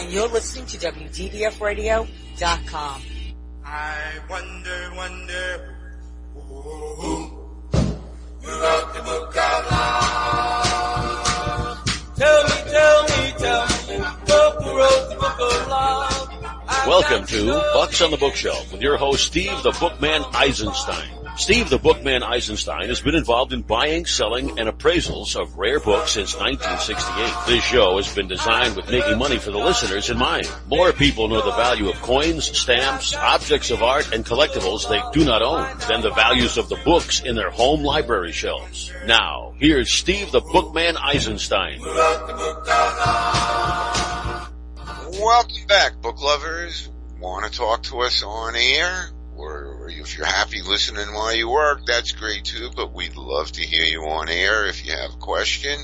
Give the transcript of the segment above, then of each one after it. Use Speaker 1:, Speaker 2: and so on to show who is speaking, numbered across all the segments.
Speaker 1: and you're listening to WDDFradio.com.
Speaker 2: I wonder, who wrote the book of love? Tell me, who wrote the book of love?
Speaker 3: Welcome to Bucks on the Bookshelf with your host, Steve the Bookman Eisenstein. Steve the Bookman Eisenstein has been involved in buying, selling, and appraisals of rare books since 1968. This show has been designed with making money for the listeners in mind. More people know the value of coins, stamps, objects of art, and collectibles they do not own than the values of the books in their home library shelves. Now, here's Steve the Bookman Eisenstein.
Speaker 4: Welcome back, book lovers. Want to talk to us on air? Or if you're happy listening while you work, that's great too, but we'd love to hear you on air. If you have a question,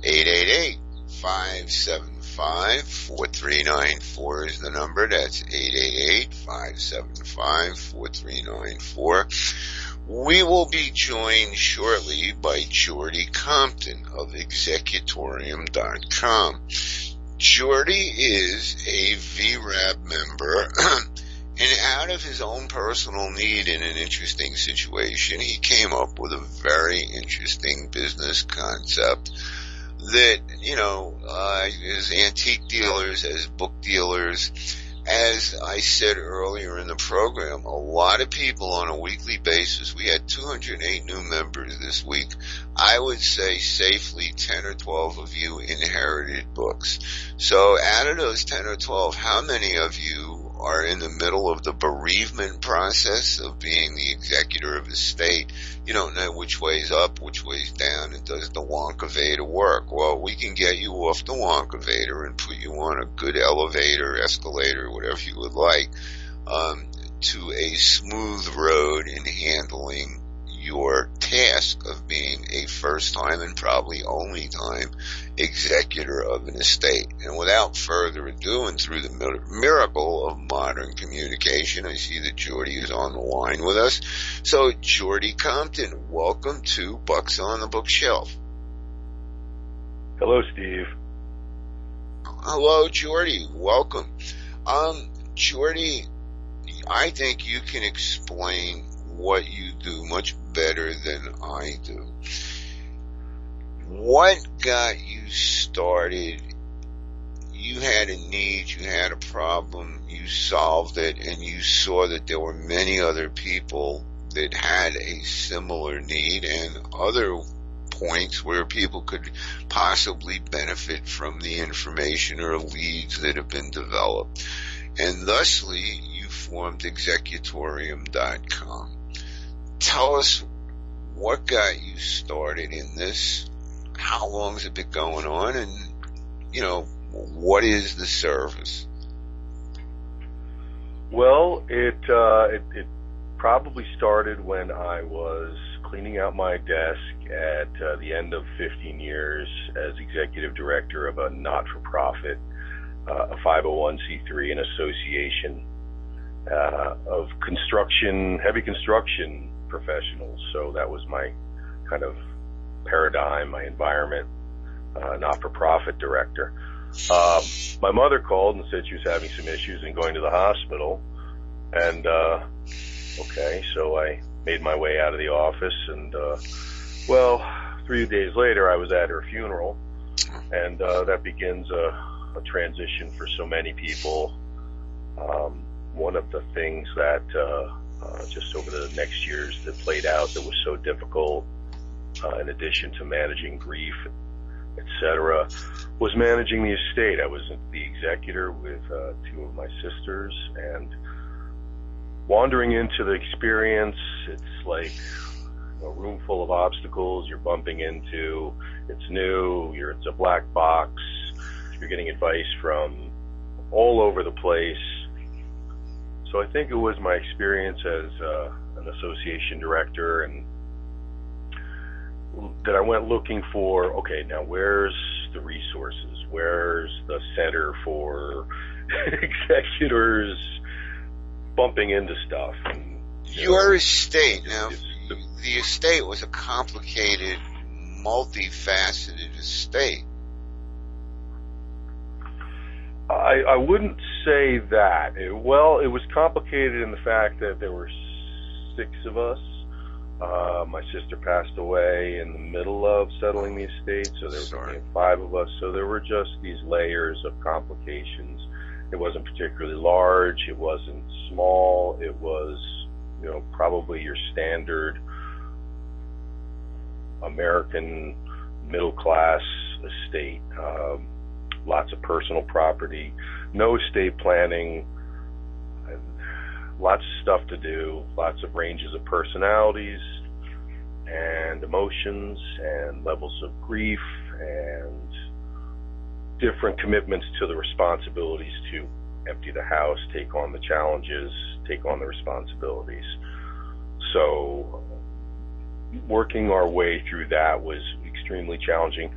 Speaker 4: 888-575-4394 is the number. That's 888-575-4394. We will be joined shortly by George Compton of executorium.com. Jordy is a VRAB member, and out of his own personal need in an interesting situation, he came up with a very interesting business concept that, as antique dealers, as book dealers, as I said earlier in the program, a lot of people on a weekly basis, we had 208 new members this week. I would say safely 10 or 12 of you inherited books. So out of those 10 or 12, how many of you are in the middle of the bereavement process of being the executor of estate? You don't know which way's up, which way's down, and does the Wonkavator work? Well, we can get you off the Wonkavator and put you on a good elevator, escalator, whatever you would like, to a smooth road in handling your task of being a first time and probably only time executor of an estate. And without further ado, and through the miracle of modern communication, I see that Jordy is on the line with us. So, George Compton, welcome to Bucks on the Bookshelf.
Speaker 5: Hello, Steve.
Speaker 4: Hello, Jordy. Welcome. Jordy, I think you can explain what you do much better than I do. What got you started? You had a need, you had a problem, you solved it, and you saw that there were many other people that had a similar need and other points where people could possibly benefit from the information or leads that have been developed. And thusly, you formed executorium.com. Tell us what got you started in this, how long has it been going on, and, what is the service?
Speaker 5: Well, it probably started when I was cleaning out my desk at the end of 15 years as executive director of a not-for-profit, a 501c3, an association of heavy construction professionals. So that was my kind of paradigm, my environment, not-for-profit director. My mother called and said she was having some issues and going to the hospital. And, okay, so I made my way out of the office and, 3 days later I was at her funeral, and that begins a transition for so many people. One of the things that just over the next years that played out that was so difficult, in addition to managing grief, etc., was managing the estate. I was the executor with two of my sisters, and wandering into the experience, it's like a room full of obstacles you're bumping into. It's new, it's a black box, you're getting advice from all over the place. So I think it was my experience as an association director, and that I went looking for, okay, now where's the resources? Where's the center for executors bumping into stuff? And,
Speaker 4: your estate, now, the estate was a complicated, multifaceted estate.
Speaker 5: I wouldn't say that. It was complicated in the fact that there were 6 of us. My sister passed away in the middle of settling the estate, so there was only 5 of us. So there were just these layers of complications. It wasn't particularly large. It wasn't small. It was, probably your standard American middle class estate. Lots of personal property, no estate planning, lots of stuff to do, lots of ranges of personalities and emotions and levels of grief and different commitments to the responsibilities to empty the house, take on the challenges, take on the responsibilities. So working our way through that was extremely challenging.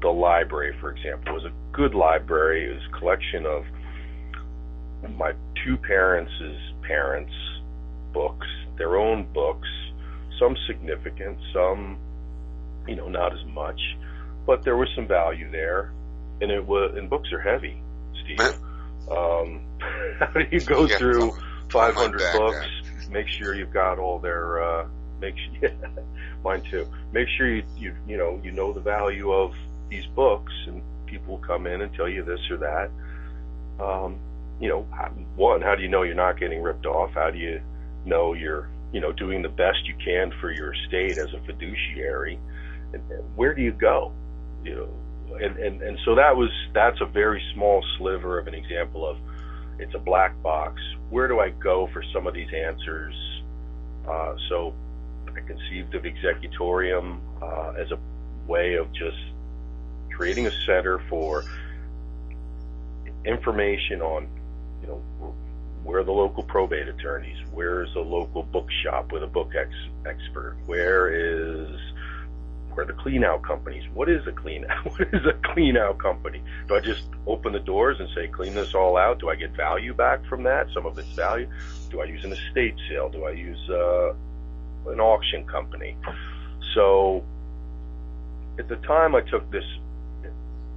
Speaker 5: The library, for example, was a good library. It was a collection of my 2 parents' books, their own books, some significant, some, not as much, but there was some value there. And books are heavy, Steve. How do you go through 500 books, make sure you've got all their, mine too. Make sure you know the value of these books, and people will come in and tell you this or that. One, how do you know you're not getting ripped off? How do you know you're, doing the best you can for your estate as a fiduciary? And where do you go? And so that's a very small sliver of an example of, it's a black box. Where do I go for some of these answers? So I conceived of Executorium as a way of just creating a center for information on, where are the local probate attorneys? Where is the local bookshop with a book expert? Where are the clean out companies? What is a clean out company? Do I just open the doors and say, clean this all out? Do I get value back from that? Some of its value? Do I use an estate sale? Do I use an auction company? So at the time I took this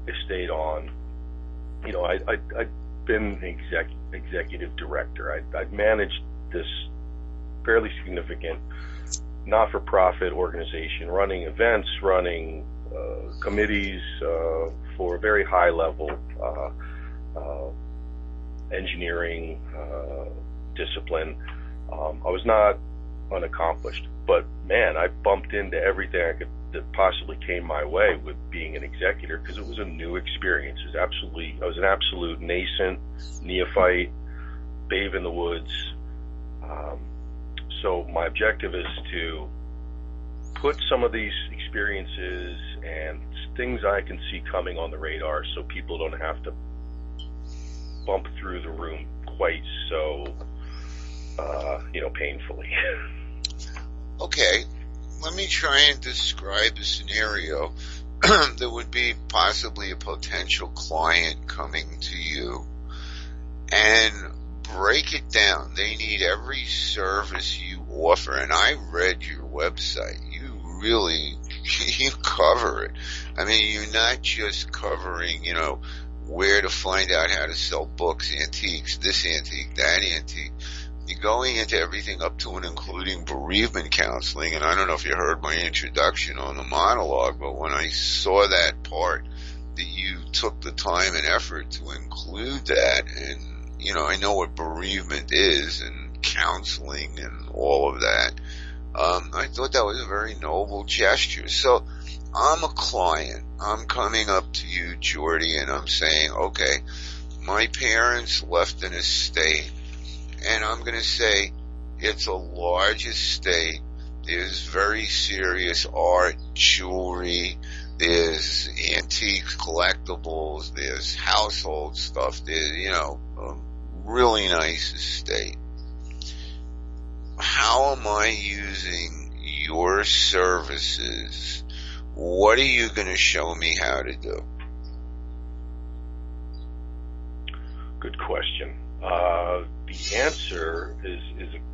Speaker 5: estate on, I'd been executive director. I'd managed this fairly significant not-for-profit organization, running events, running committees for very high-level engineering discipline. I was not unaccomplished, but man, I bumped into everything that possibly came my way with being an executor, because it was a new experience. I was an absolute nascent neophyte, babe in the woods. So my objective is to put some of these experiences and things I can see coming on the radar, so people don't have to bump through the room quite so, painfully.
Speaker 4: Okay, let me try and describe a scenario that would be possibly a potential client coming to you, and break it down. They need every service you offer, and I read your website. You cover it. I mean, you're not just covering, where to find out how to sell books, antiques, this antique, that antique. You're going into everything up to and including bereavement counseling, and I don't know if you heard my introduction on the monologue, but when I saw that part, that you took the time and effort to include that, and I know what bereavement is and counseling and all of that. I thought that was a very noble gesture. So I'm a client. I'm coming up to you, Jordy, and I'm saying, okay, my parents left an estate, and I'm going to say it's a large estate. There's very serious art, jewelry, there's antiques, collectibles, there's household stuff, there's, a really nice estate. How am I using your services? What are you going to show me how to do?
Speaker 5: Good question. The answer is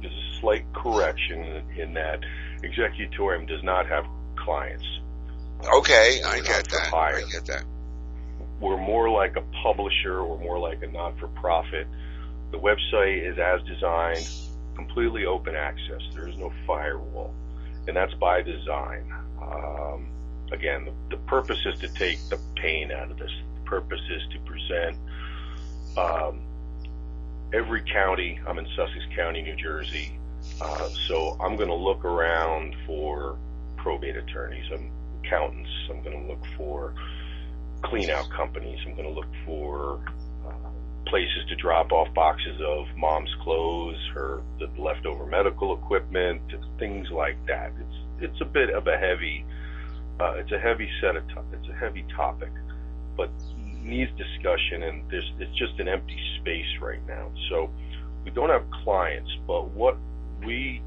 Speaker 5: a slight correction in that Executorium does not have clients.
Speaker 4: Okay, I get that.
Speaker 5: we're more like a publisher or more like a not-for-profit. The website is as designed, completely open access. There is no firewall, and that's by design. Again, the purpose is to take the pain out of this. The purpose is to present every county. I'm in Sussex County, New Jersey, so I'm going to look around for probate attorneys, accountants. I'm going to look for clean-out companies. I'm going to look for places to drop off boxes of mom's clothes, the leftover medical equipment, things like that. It's a bit of a heavy. It's a heavy topic, but needs discussion, and it's just an empty space right now. So we don't have clients, but what we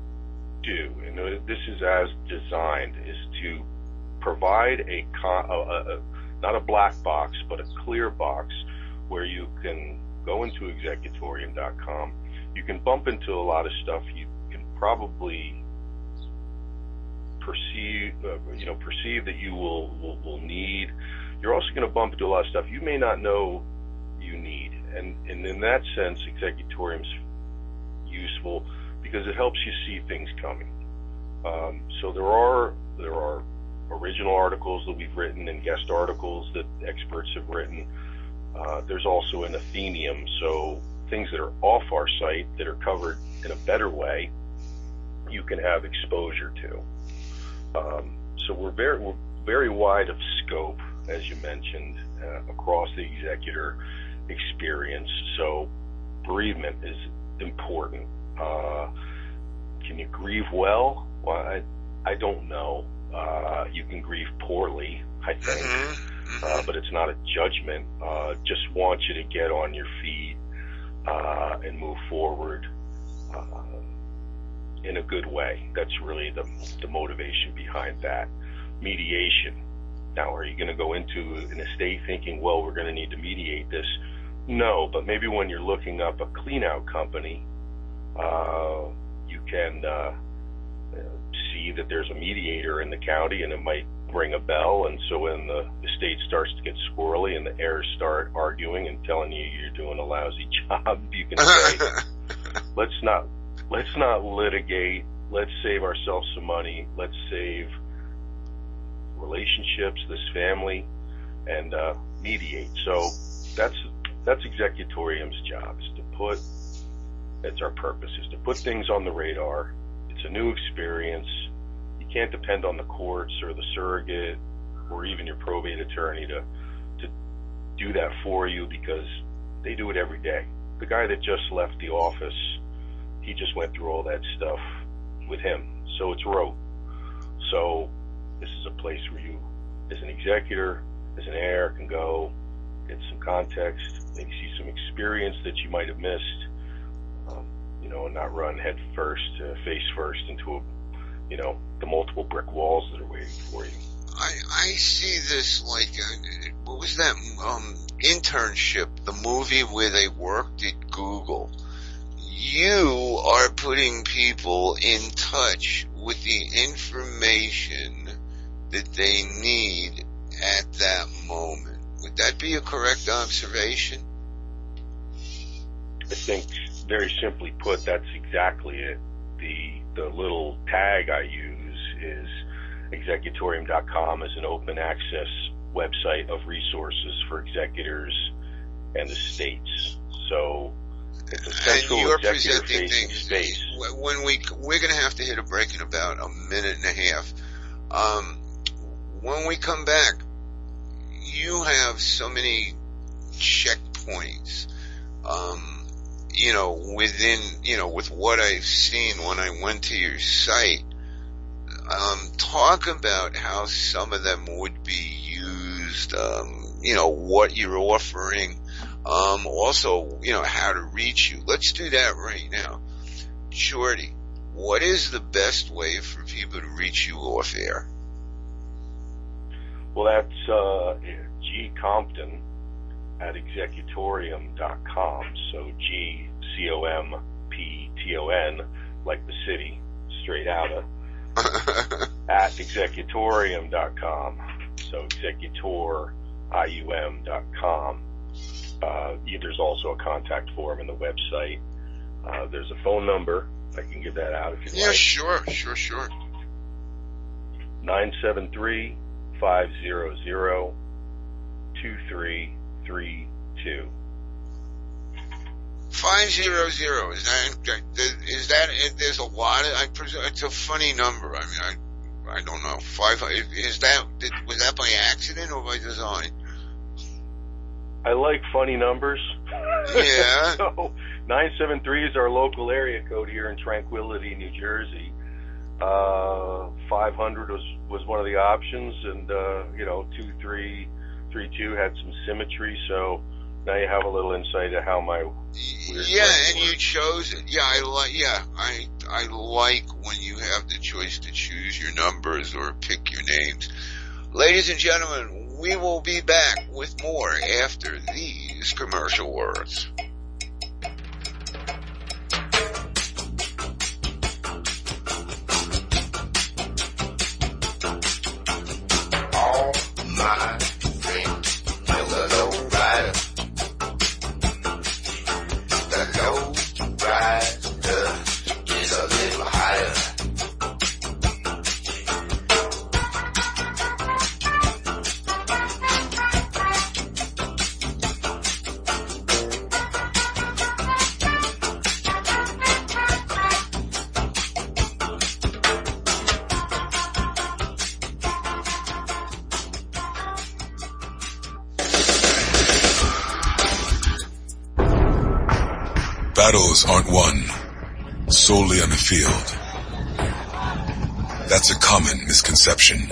Speaker 5: do, and this is as designed, is to provide not a black box, but a clear box where you can go into executorium.com. You can bump into a lot of stuff you can probably perceive that you will need. You're also going to bump into a lot of stuff you may not know you need, and in that sense, executorium's useful because it helps you see things coming. So there are original articles that we've written and guest articles that experts have written. There's also an Athenium, so things that are off our site that are covered in a better way, you can have exposure to. So we're very wide of scope, as you mentioned, across the executor experience. So bereavement is important. Can you grieve well? Well, I don't know. You can grieve poorly, I think, but it's not a judgment. Just want you to get on your feet and move forward in a good way. That's really the motivation behind that. Mediation. Now, are you going to go into an estate thinking, well, we're going to need to mediate this? No, but maybe when you're looking up a clean-out company, you can see that there's a mediator in the county, and it might ring a bell. And so when the estate starts to get squirrely and the heirs start arguing and telling you you're doing a lousy job, you can say, let's not litigate. Let's save ourselves some money. Let's save relationships, this family, and mediate. So that's executorium's job, is to put. That's our purpose, is to put things on the radar. It's a new experience. You can't depend on the courts or the surrogate or even your probate attorney to do that for you, because they do it every day. The guy that just left the office, he just went through all that stuff with him. So it's rote. So this is a place where you, as an executor, as an heir, can go, get some context, maybe see some experience that you might have missed, and not run face first into the multiple brick walls that are waiting for you.
Speaker 4: I see this like, what was that internship, the movie where they worked at Google? You are putting people in touch with the information that they need at that moment. Would that be a correct observation?
Speaker 5: I think, very simply put, that's exactly it. The little tag I use is executorium.com is an open access website of resources for executors and estates. So it's a central executor-facing space.
Speaker 4: When we're going to have to hit a break in about a minute and a half. When we come back, you have so many checkpoints, with what I've seen when I went to your site. Talk about how some of them would be used, what you're offering, also, how to reach you. Let's do that right now. Shorty, what is the best way for people to reach you off air?
Speaker 5: Well, that's G. Compton at executorium.com. So G, C-O-M-P-T-O-N, like the city, straight out of, at executorium.com. So executor, ium.com. There's also a contact form in the website. There's a phone number. I can give that out if you'd like.
Speaker 4: Yeah, sure.
Speaker 5: 973-500-2332.
Speaker 4: 500, is that, there's a lot of, I presume, it's a funny number. I mean, I don't know. 500, was that by accident or by design?
Speaker 5: I like funny numbers.
Speaker 4: Yeah.
Speaker 5: So 973 is our local area code here in Tranquility, New Jersey. 500 was one of the options, and 2332 had some symmetry, so now you have a little insight of how my weird
Speaker 4: and you chose it. Yeah, I like when you have the choice to choose your numbers or pick your names. Ladies and gentlemen, we will be back with more after these commercial words. All my friends know the low rider. The low rider is a little higher.
Speaker 1: Battles aren't won solely on the field. That's a common misconception.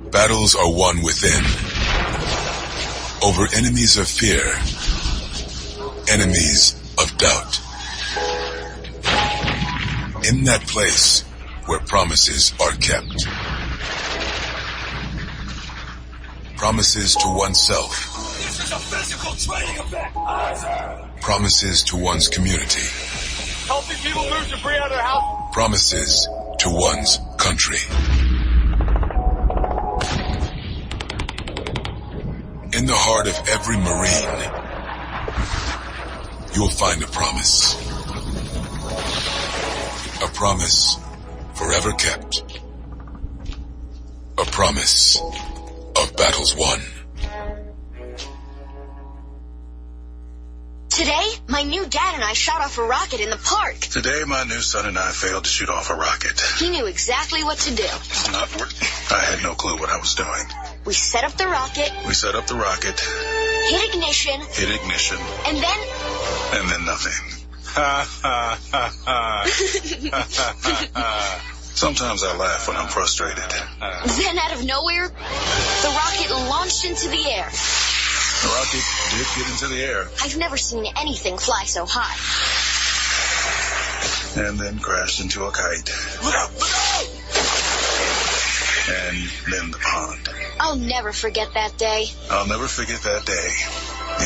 Speaker 1: Battles are won within, over enemies of fear, enemies of doubt. In that place where promises are kept. Promises to oneself.
Speaker 2: This is a physical training event.
Speaker 1: Promises to one's community.
Speaker 2: Helping people move debris out of their house.
Speaker 1: Promises to one's country. In the heart of every Marine, you'll find a promise. A promise forever kept. A promise of battles won.
Speaker 6: Today, my new dad and I shot off a rocket in the park.
Speaker 7: Today, my new son and I failed to shoot off a rocket.
Speaker 6: He knew exactly what to do.
Speaker 7: I had no clue what I was doing.
Speaker 6: We set up the rocket.
Speaker 7: Hit
Speaker 6: ignition. And then
Speaker 7: nothing. Ha ha ha ha. Sometimes I laugh when I'm frustrated.
Speaker 6: Then out of nowhere, the rocket launched into the air.
Speaker 7: The rocket did get into the air.
Speaker 6: I've never seen anything fly so high.
Speaker 7: And then crashed into a kite.
Speaker 2: Look out!
Speaker 7: And then the pond.
Speaker 6: I'll never forget that day.
Speaker 7: I'll never forget that day,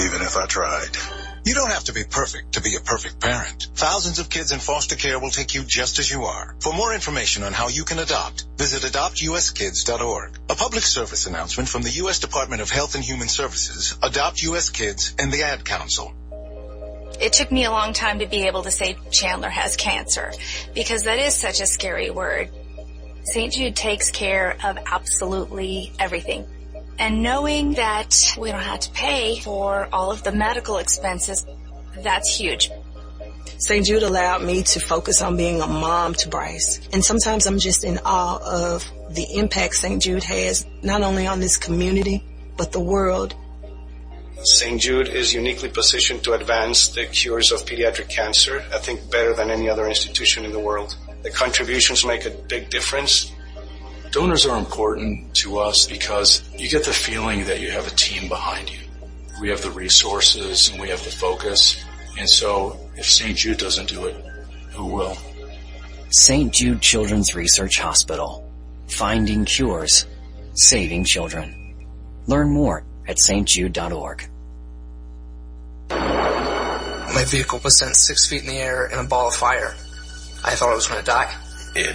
Speaker 7: even if I tried.
Speaker 8: You don't have to be perfect to be a perfect parent. Thousands of kids in foster care will take you just as you are. For more information on how you can adopt, visit adoptuskids.org. A public service announcement from the U.S. Department of Health and Human Services, Adopt U.S. Kids, and the Ad Council.
Speaker 9: It took me a long time to be able to say Chandler has cancer, because that is such a scary word. St. Jude takes care of absolutely everything. And knowing that we don't have to pay for all of the medical expenses, that's huge.
Speaker 10: St. Jude allowed me to focus on being a mom to Bryce. And sometimes I'm just in awe of the impact St. Jude has, not only on this community, but the world.
Speaker 11: St. Jude is uniquely positioned to advance the cures of pediatric cancer, I think better than any other institution in the world. The contributions make a big difference.
Speaker 12: Donors are important to us because you get the feeling that you have a team behind you. We have the resources and we have the focus. And so if St. Jude doesn't do it, who will?
Speaker 13: St. Jude Children's Research Hospital. Finding cures. Saving children. Learn more at stjude.org.
Speaker 14: My vehicle was sent 6 feet in the air in a ball of fire. I thought I was going to die.
Speaker 15: It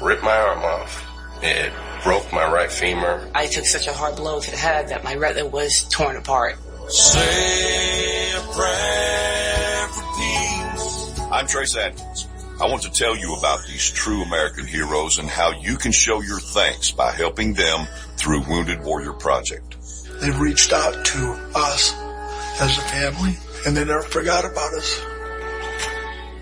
Speaker 15: ripped my arm off. It broke my right femur.
Speaker 16: I took such a hard blow to the head that my retina was torn apart.
Speaker 17: Say a prayer for peace.
Speaker 18: I'm Trace Atkins. I want to tell you about these true American heroes and how you can show your thanks by helping them through Wounded Warrior Project.
Speaker 19: They've reached out to us as a family, and they never forgot about us.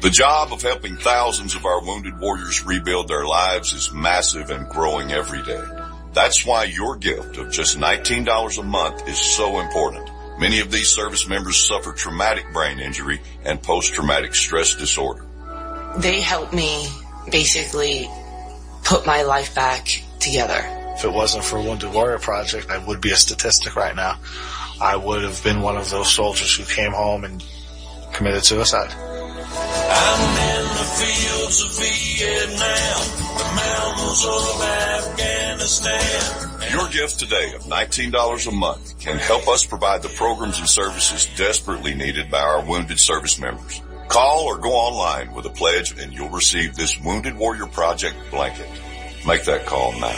Speaker 18: The job of helping thousands of our wounded warriors rebuild their lives is massive and growing every day. That's why your gift of just $19 a month is so important. Many of these service members suffer traumatic brain injury and post-traumatic stress disorder.
Speaker 16: They helped me basically put my life back together.
Speaker 20: If it wasn't for Wounded Warrior Project, I would be a statistic right now. I would have been one of those soldiers who came home and committed suicide.
Speaker 17: I'm in the fields of Vietnam, the mountains of Afghanistan.
Speaker 18: Your gift today of $19 a month can help us provide the programs and services desperately needed by our wounded service members. Call or go online with a pledge and you'll receive this Wounded Warrior Project blanket. Make that call now.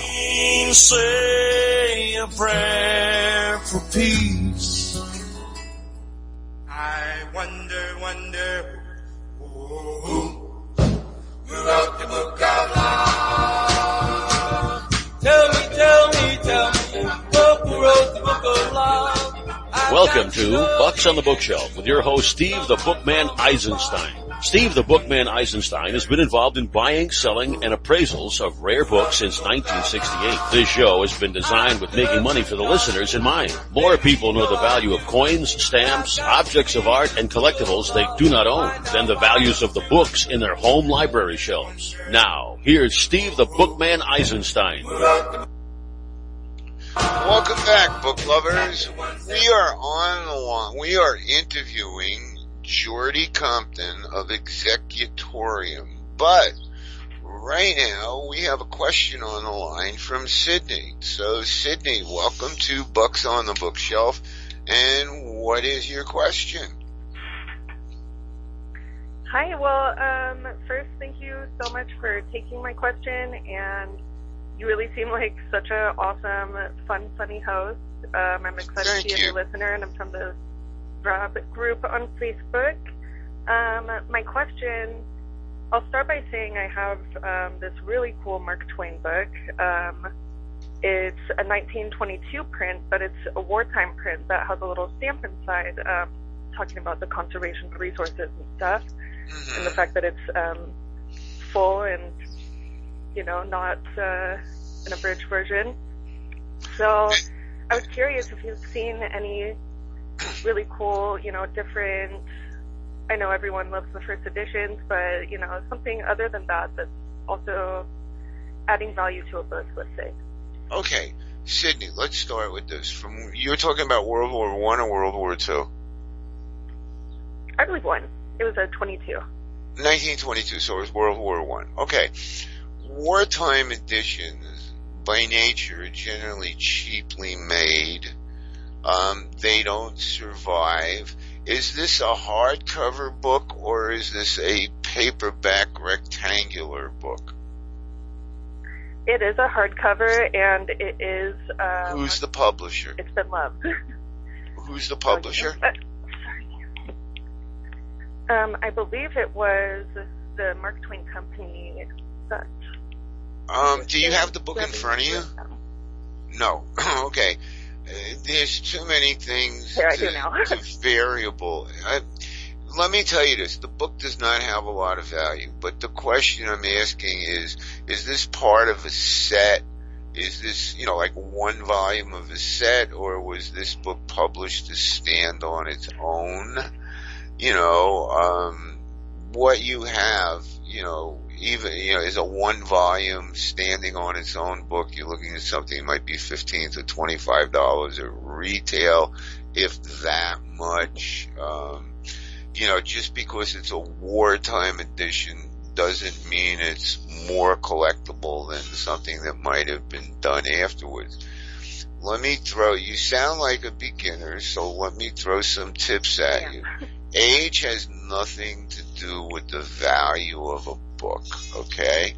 Speaker 17: Say a prayer for peace. I wonder, who wrote the book of love? Tell me, who wrote the book of love?
Speaker 3: Welcome to Bucks on the Bookshelf with your host, Steve the Bookman Eisenstein. Steve the Bookman Eisenstein has been involved in buying, selling, and appraisals of rare books since 1968. This show has been designed with making money for the listeners in mind. More people know the value of coins, stamps, objects of art, and collectibles they do not own than the values of the books in their home library shelves. Now, here's Steve the Bookman Eisenstein.
Speaker 4: Welcome back, book lovers. We are on the line. We are interviewing George Compton of Executorium. But right now, we have a question on the line from Sydney. So, Sydney, welcome to Bucks on the Bookshelf. And what is your question?
Speaker 21: Hi, well, first, thank you so much for taking my question, and you really seem like such an awesome, fun, funny host. I'm excited to be a new listener, and I'm from the Rob group on Facebook. My question, I'll start by saying I have this really cool Mark Twain book. It's a 1922 print, but it's a wartime print that has a little stamp inside talking about the conservation of resources and stuff, and the fact that it's full and, you know, not an abridged version. So I was curious if you've seen any really cool, you know, different, I know everyone loves the first editions, but, you know, something other than that that's also adding value to a book, let's say.
Speaker 4: Okay, Sydney, let's start with this. You were talking about World War I or World War II?
Speaker 21: I believe one. It was a 22.
Speaker 4: 1922, so it was World War I. Okay. Wartime editions, by nature, are generally cheaply made. They don't survive. Is this a hardcover book or is this a paperback rectangular book?
Speaker 21: It is a hardcover, and it is...
Speaker 4: Who's the publisher?
Speaker 21: It's been loved.
Speaker 4: Who's the publisher?
Speaker 21: I believe it was the Mark Twain Company.
Speaker 4: Do you have the book in front of you? No. Okay. There's too many things to variable. Let me tell you this. The book does not have a lot of value, but the question I'm asking is this part of a set? Is this, you know, like one volume of a set, or was this book published to stand on its own? You know, what you have, you know, even, you know, is a one volume standing on its own book. You're looking at something that might be $15 to $25 at retail, if that much. You know, just because it's a wartime edition doesn't mean it's more collectible than something that might have been done afterwards. You sound like a beginner, so let me throw some tips at you. Age has nothing to do with the value of a book, okay?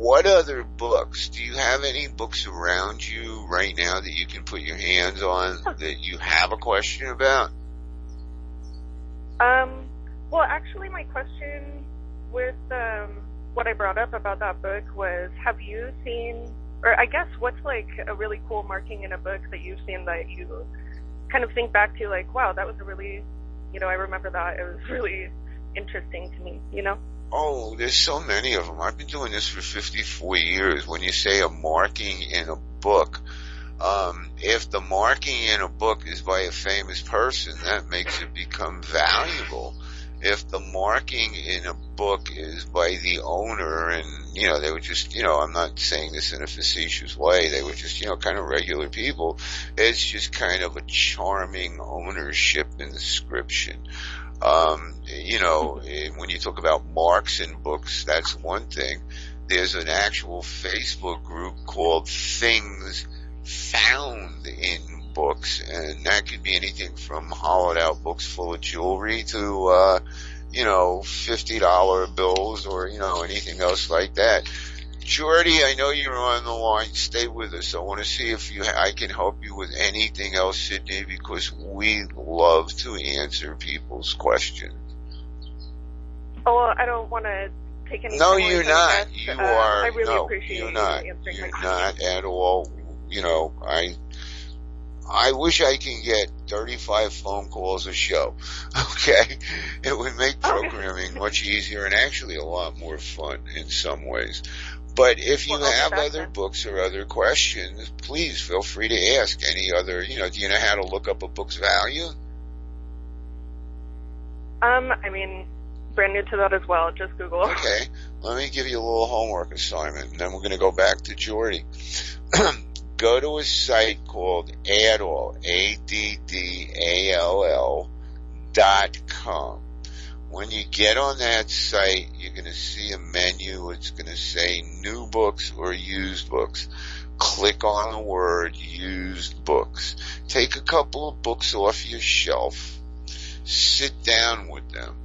Speaker 4: what other books? Do you have any books around you right now that you can put your hands on that you have a question about?
Speaker 21: Well, actually, my question with what I brought up about that book was, have you seen, or I guess what's like a really cool marking in a book that you've seen that you kind of think back to, like, wow, that was a really, I remember that. It was really interesting to me,
Speaker 4: Oh, there's so many of them. I've been doing this for 54 years. When you say a marking in a book, if the marking in a book is by a famous person, that makes it become valuable. If the marking in a book is by the owner and, they were just, I'm not saying this in a facetious way, they were just, kind of regular people, it's just kind of a charming ownership inscription. When you talk about marks in books, that's one thing. There's an actual Facebook group called Things Found in Books, and that could be anything from hollowed out books full of jewelry to, $50 bills or, anything else like that. Jordy, I know you're on the line. Stay with us. I want to see if I can help you with anything else, Sydney, because we love to answer people's questions.
Speaker 21: Oh, well, I don't want to take any.
Speaker 4: No, you're not. You are.
Speaker 21: I really
Speaker 4: no,
Speaker 21: appreciate
Speaker 4: you're
Speaker 21: you
Speaker 4: not.
Speaker 21: answering
Speaker 4: You're
Speaker 21: my
Speaker 4: not
Speaker 21: question.
Speaker 4: at all. I wish I can get 35 phone calls a show. Okay? It would make programming much easier and actually a lot more fun in some ways. But if you have other books or other questions, please feel free to ask any other, do you know how to look up a book's value?
Speaker 21: Brand new to that as well. Just Google.
Speaker 4: Okay. Let me give you a little homework assignment, and then we're going to go back to Jordy. Go to a site called Addall, ADDALL.com. When you get on that site, you're going to see a menu. It's going to say new books or used books. Click on the word used books. Take a couple of books off your shelf. Sit down with them.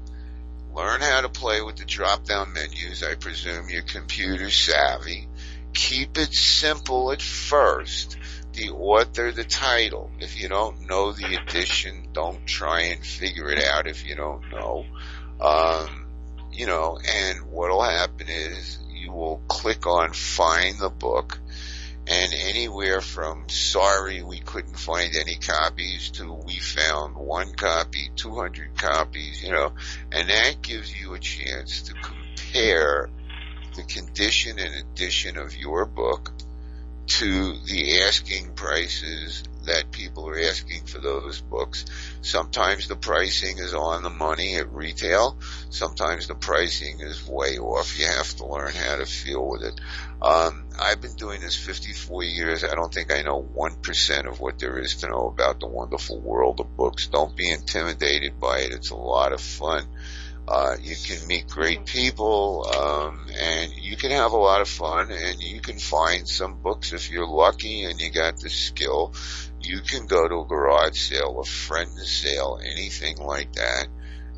Speaker 4: Learn how to play with the drop-down menus. I presume you're computer savvy. Keep it simple at first. The author, the title. If you don't know the edition, don't try and figure it out if you don't know. And what'll happen is you will click on find the book, and anywhere from sorry we couldn't find any copies to we found 1 copy, 200 copies, and that gives you a chance to compare the condition and edition of your book to the asking prices that people are asking for those books. Sometimes the pricing is on the money at retail. Sometimes the pricing is way off. You have to learn how to feel with it. I've been doing this 54 years. I don't think I know 1% of what there is to know about the wonderful world of books. Don't be intimidated by it. It's a lot of fun. You can meet great people, and you can have a lot of fun, and you can find some books if you're lucky and you got the skill. You can go to a garage sale, a friend's sale, anything like that.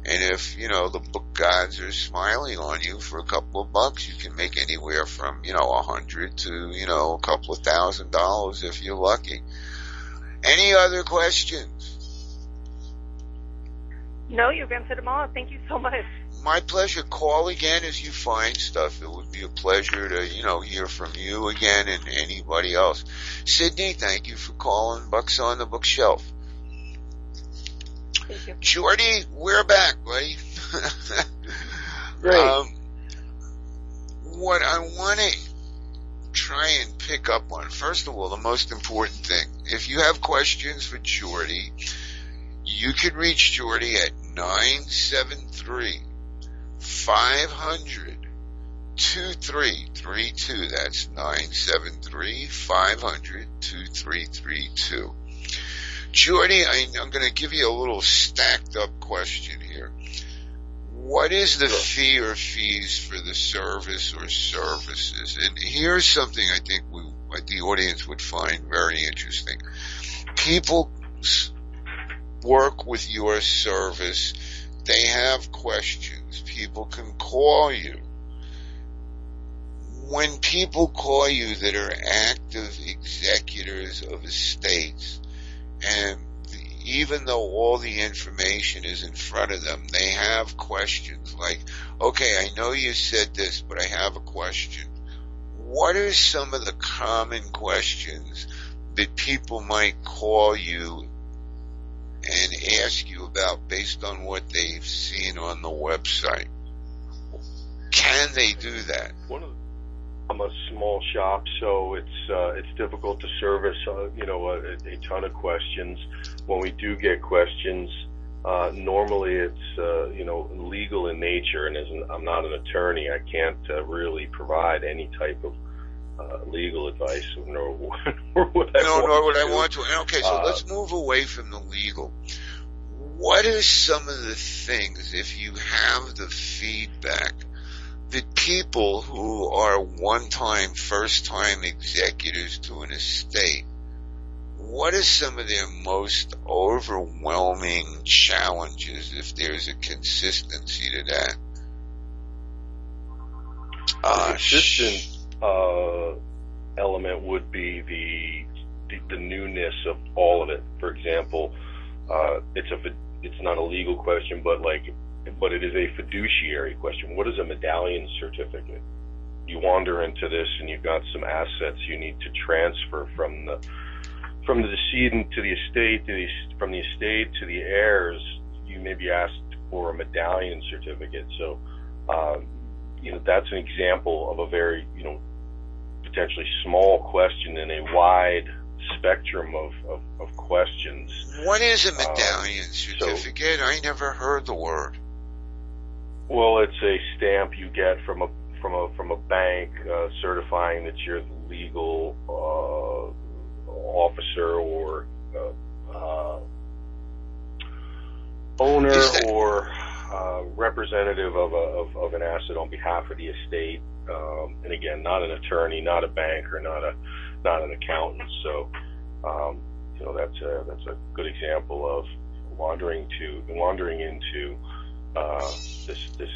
Speaker 4: And if, the book gods are smiling on you for a couple of bucks, you can make anywhere from, $100 to, a couple of $1,000 if you're lucky. Any other questions?
Speaker 21: No, you've answered them all. Thank you so much.
Speaker 4: My pleasure. Call again as you find stuff. It would be a pleasure to, hear from you again and anybody else. Sydney, thank you for calling Bucks on the Bookshelf.
Speaker 21: Thank you.
Speaker 4: Jordy, we're back, buddy.
Speaker 15: Great.
Speaker 4: What I want to try and pick up on, first of all, the most important thing, if you have questions for Jordy, you can reach Jordy at 973-500-2332. That's 973-500-2332. Jordy, I'm going to give you a little stacked up question here. What is the fee or fees for the service or services? And here's something I think the audience would find very interesting. People work with your service. They have questions. People can call you. when people call you that are active executors of estates, and even though all the information is in front of them, they have questions like, okay, I know you said this, but I have a question. What are some of the common questions that people might call you and ask you about based on what they've seen on the website? Can they do that?
Speaker 5: I'm a small shop, so it's difficult to service a ton of questions. When we do get questions, normally it's legal in nature, and I'm not an attorney, I can't really provide any type of legal advice, nor would I want to.
Speaker 4: Okay, so let's move away from the legal. What are some of the things, if you have the feedback, that people who are first-time executors to an estate, what are some of their most overwhelming challenges, if there's a consistency to that?
Speaker 5: Consistent element would be the newness of all of it. For example, it's not a legal question, but it is a fiduciary question. What is a medallion certificate? You wander into this and you've got some assets you need to transfer from the decedent to the estate, from the estate to the heirs. You may be asked for a medallion certificate. So, that's an example of a very, potentially small question in a wide spectrum of questions.
Speaker 4: What is a medallion certificate? I never heard the word.
Speaker 5: Well, it's a stamp you get from a bank certifying that you're the legal officer or owner or representative of an asset on behalf of the estate. And again, not an attorney, not a banker, not an accountant. So, that's a good example of wandering into this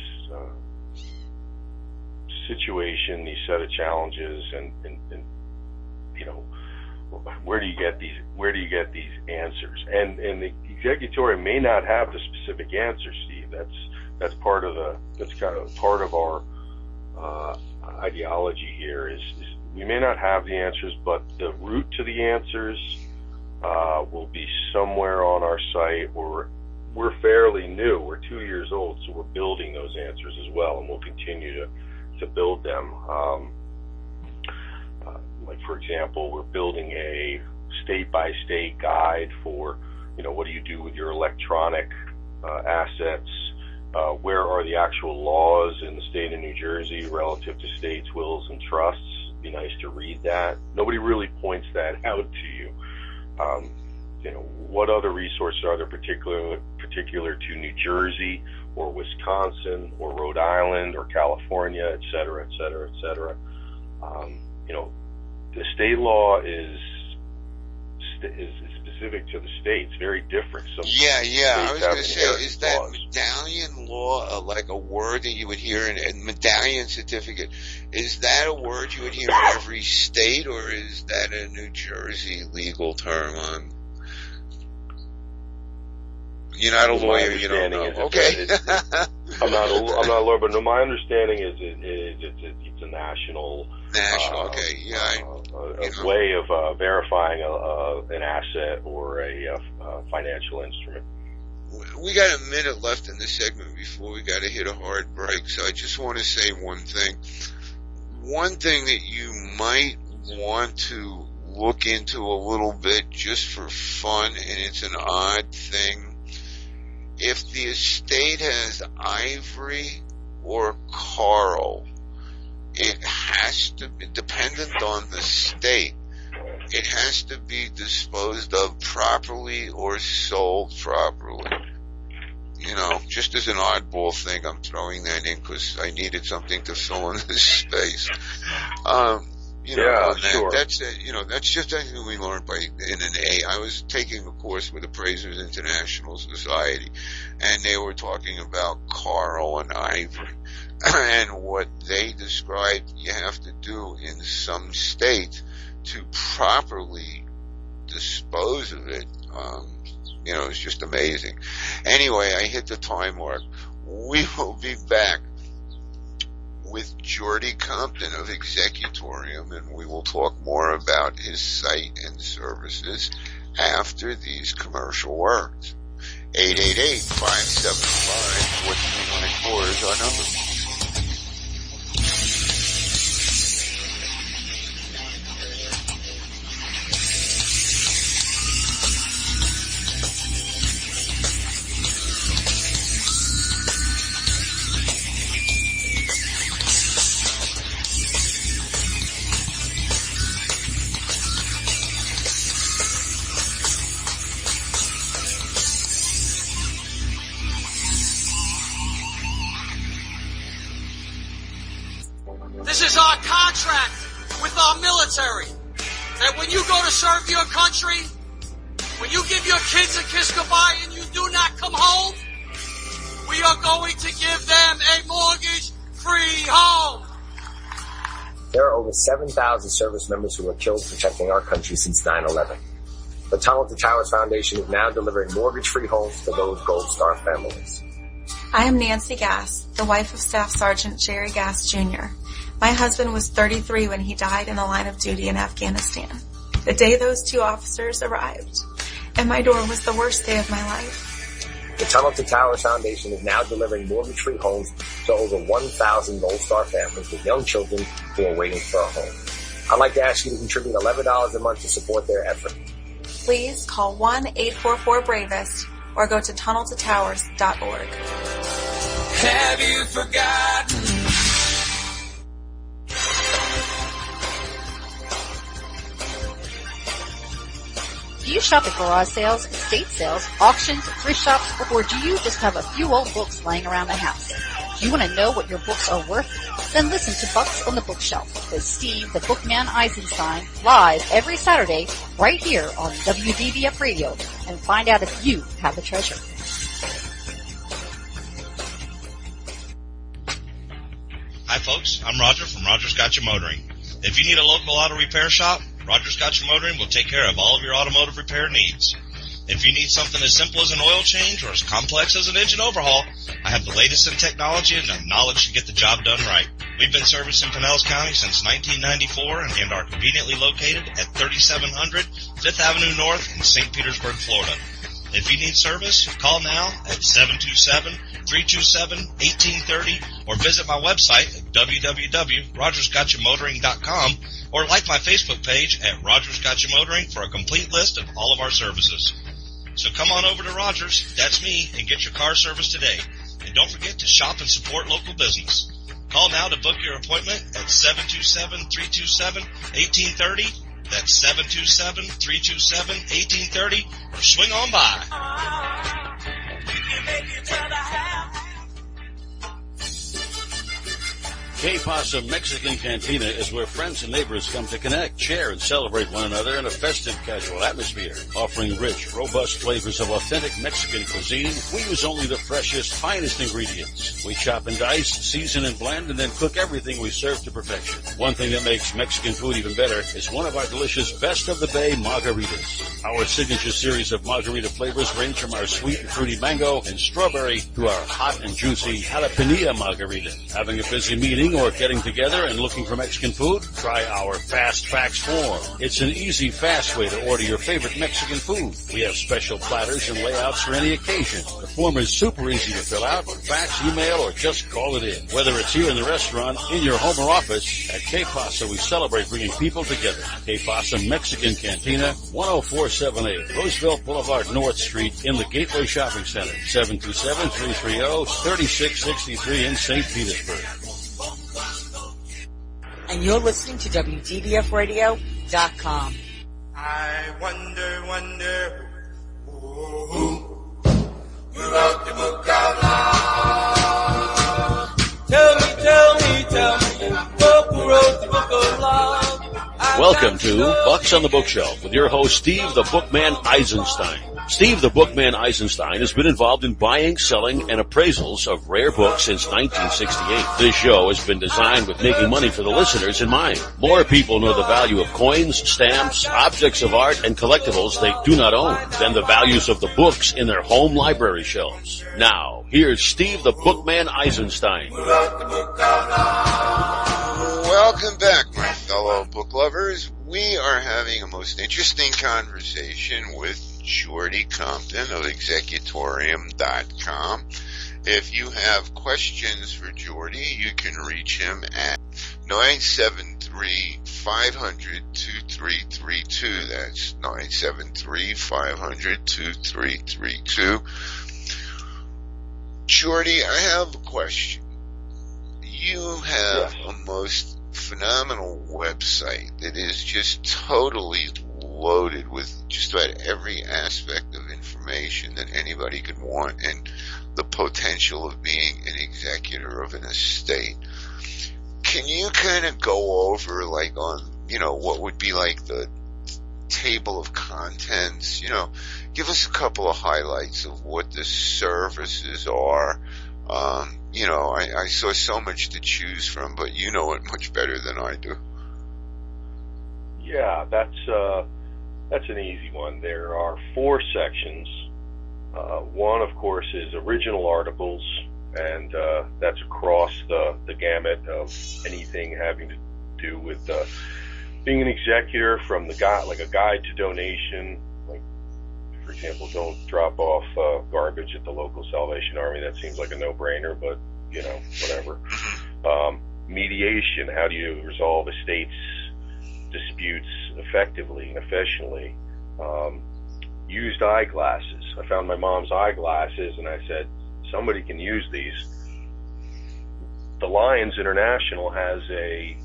Speaker 5: situation, these set of challenges, and where do you get these answers? And the executory may not have the specific answer, Steve. That's kind of part of our ideology here is we may not have the answers, but the route to the answers will be somewhere on our site, or we're fairly new. We're 2 years old, so we're building those answers as well, and we'll continue to build them. For example, we're building a state-by-state guide for, what do you do with your electronic assets? Where are the actual laws in the state of New Jersey relative to states, wills, and trusts? It'd be nice to read that. Nobody really points that out to you. What other resources are there particular to New Jersey or Wisconsin or Rhode Island or California, et cetera, et cetera, et cetera? The state law is specific to the states, very different.
Speaker 4: I was going to say, is that medallion law like a word that you would hear in medallion certificate? Is that a word you would hear in every state, or is that a New Jersey legal term? You're not a lawyer, you don't know. Okay.
Speaker 5: I'm not a lawyer, but no, my understanding is it's a national.
Speaker 4: Okay,
Speaker 5: a way of verifying an asset or a financial instrument.
Speaker 4: We got a minute left in this segment before we got to hit a hard break, so I just want to say one thing. One thing that you might want to look into a little bit just for fun, and it's an odd thing. If the estate has ivory or coral, it has to be, dependent on the state, it has to be disposed of properly or sold properly. Just as an oddball thing, I'm throwing that in because I needed something to fill in this space.
Speaker 5: Sure.
Speaker 4: That's just something we learned I was taking a course with Appraisers International Society, and they were talking about coral and ivory. and what they described you have to do in some states to properly dispose of it, it's just amazing. Anyway, I hit the time mark. We will be back with George Compton of Executorium, and we will talk more about his site and services after these commercial words. 888-575-4314 is our number.
Speaker 15: This is our contract with our military. That when you go to serve your country, when you give your kids a kiss goodbye and you do not come home, we are going to give them a mortgage-free home.
Speaker 22: There are over 7,000 service members who were killed protecting our country since 9/11. The Tunnel to Towers Foundation is now delivering mortgage-free homes to those Gold Star families.
Speaker 23: I am Nancy Gass, the wife of Staff Sergeant Jerry Gass, Jr. My husband was 33 when he died in the line of duty in Afghanistan. The day those two officers arrived, and my door was the worst day of my life.
Speaker 22: The Tunnel to Towers Foundation is now delivering mortgage-free homes to over 1,000 Gold Star families with young children who are waiting for a home. I'd like to ask you to contribute $11 a month to support their effort.
Speaker 23: Please call 1-844-BRAVEST or go to tunneltotowers.org.
Speaker 2: Have you forgotten?
Speaker 24: Do you shop at garage sales, estate sales, auctions, thrift shops, or do you just have a few old books laying around the house? Do you want to know what your books are worth? Then listen to Bucks on the Bookshelf with Steve the Bookman Eisenstein live every Saturday right here on WDBF Radio and find out if you have a treasure.
Speaker 25: Hi folks, I'm Roger from Roger's Got Your Motoring. If you need a local auto repair shop, Roger's Got Your Motoring will take care of all of your automotive repair needs. If you need something as simple as an oil change or as complex as an engine overhaul, I have the latest in technology and the knowledge to get the job done right. We've been servicing Pinellas County since 1994 and are conveniently located at 3700 5th Avenue North in St. Petersburg, Florida. If you need service, call now at 727-327-1830 or visit my website at www.rogersgotyourmotoring.com or like my Facebook page at Rogers Got Your Motoring for a complete list of all of our services. So come on over to Rogers, that's me, and get your car service today. And don't forget to shop and support local business. Call now to book your appointment at 727-327-1830. That's 727-327-1830, or swing on by.
Speaker 3: Que Pasa Mexican Cantina is where friends and neighbors come to connect, share, and celebrate one another in a festive, casual atmosphere. Offering rich, robust flavors of authentic Mexican cuisine, we use only the freshest, finest ingredients. We chop and dice, season and blend, and then cook everything we serve to perfection. One thing that makes Mexican food even better is one of our delicious Best of the Bay margaritas. Our signature series of margarita flavors range from our sweet and fruity mango and strawberry to our hot and juicy jalapeno margarita. Having a busy meeting or getting together and looking for Mexican food? Try our Fast Facts form. It's an easy, fast way to order your favorite Mexican food. We have special platters and layouts for any occasion. The form is super easy to fill out, fax, email, or just call it in. Whether it's here in the restaurant, in your home or office, at Que Pasa we celebrate bringing people together. Que Pasa Mexican Cantina, 10478 Roosevelt Boulevard North Street in the Gateway Shopping Center, 727-330-3663 in St. Petersburg.
Speaker 26: And you're listening to WDBFradio.com.
Speaker 2: I wonder, who wrote the book of love? Tell me, who wrote the book of love?
Speaker 3: Welcome to Bucks on the Bookshelf with your host, Steve the Bookman Eisenstein. Steve the Bookman Eisenstein has been involved in buying, selling, and appraisals of rare books since 1968. This show has been designed with making money for the listeners in mind. More people know the value of coins, stamps, objects of art, and collectibles they do not own than the values of the books in their home library shelves. Now, here's Steve the Bookman Eisenstein.
Speaker 4: Welcome back, my fellow book lovers. We are having a most interesting conversation with George Compton of executorium.com. If you have questions for Geordie, you can reach him at 973-500-2332. That's 973-500-2332. Geordie, I have a question. You have a most phenomenal website that is just totally loaded with just about every aspect of information that anybody could want and the potential of being an executor of an estate. Can you kind of go over like on, what would be like the table of contents, give us a couple of highlights of what the services are. I saw so much to choose from, but you know it much better than I do.
Speaker 5: Yeah, that's an easy one. There are 4 sections. One, of course, is original articles, and that's across the gamut of anything having to do with being an executor, from the like a guide to donation. Like, for example, don't drop off garbage at the local Salvation Army. That seems like a no-brainer, but whatever. Mediation. How do you resolve estates disputes effectively and efficiently? Used eyeglasses. I found my mom's eyeglasses and I said, somebody can use these. The Lions International has a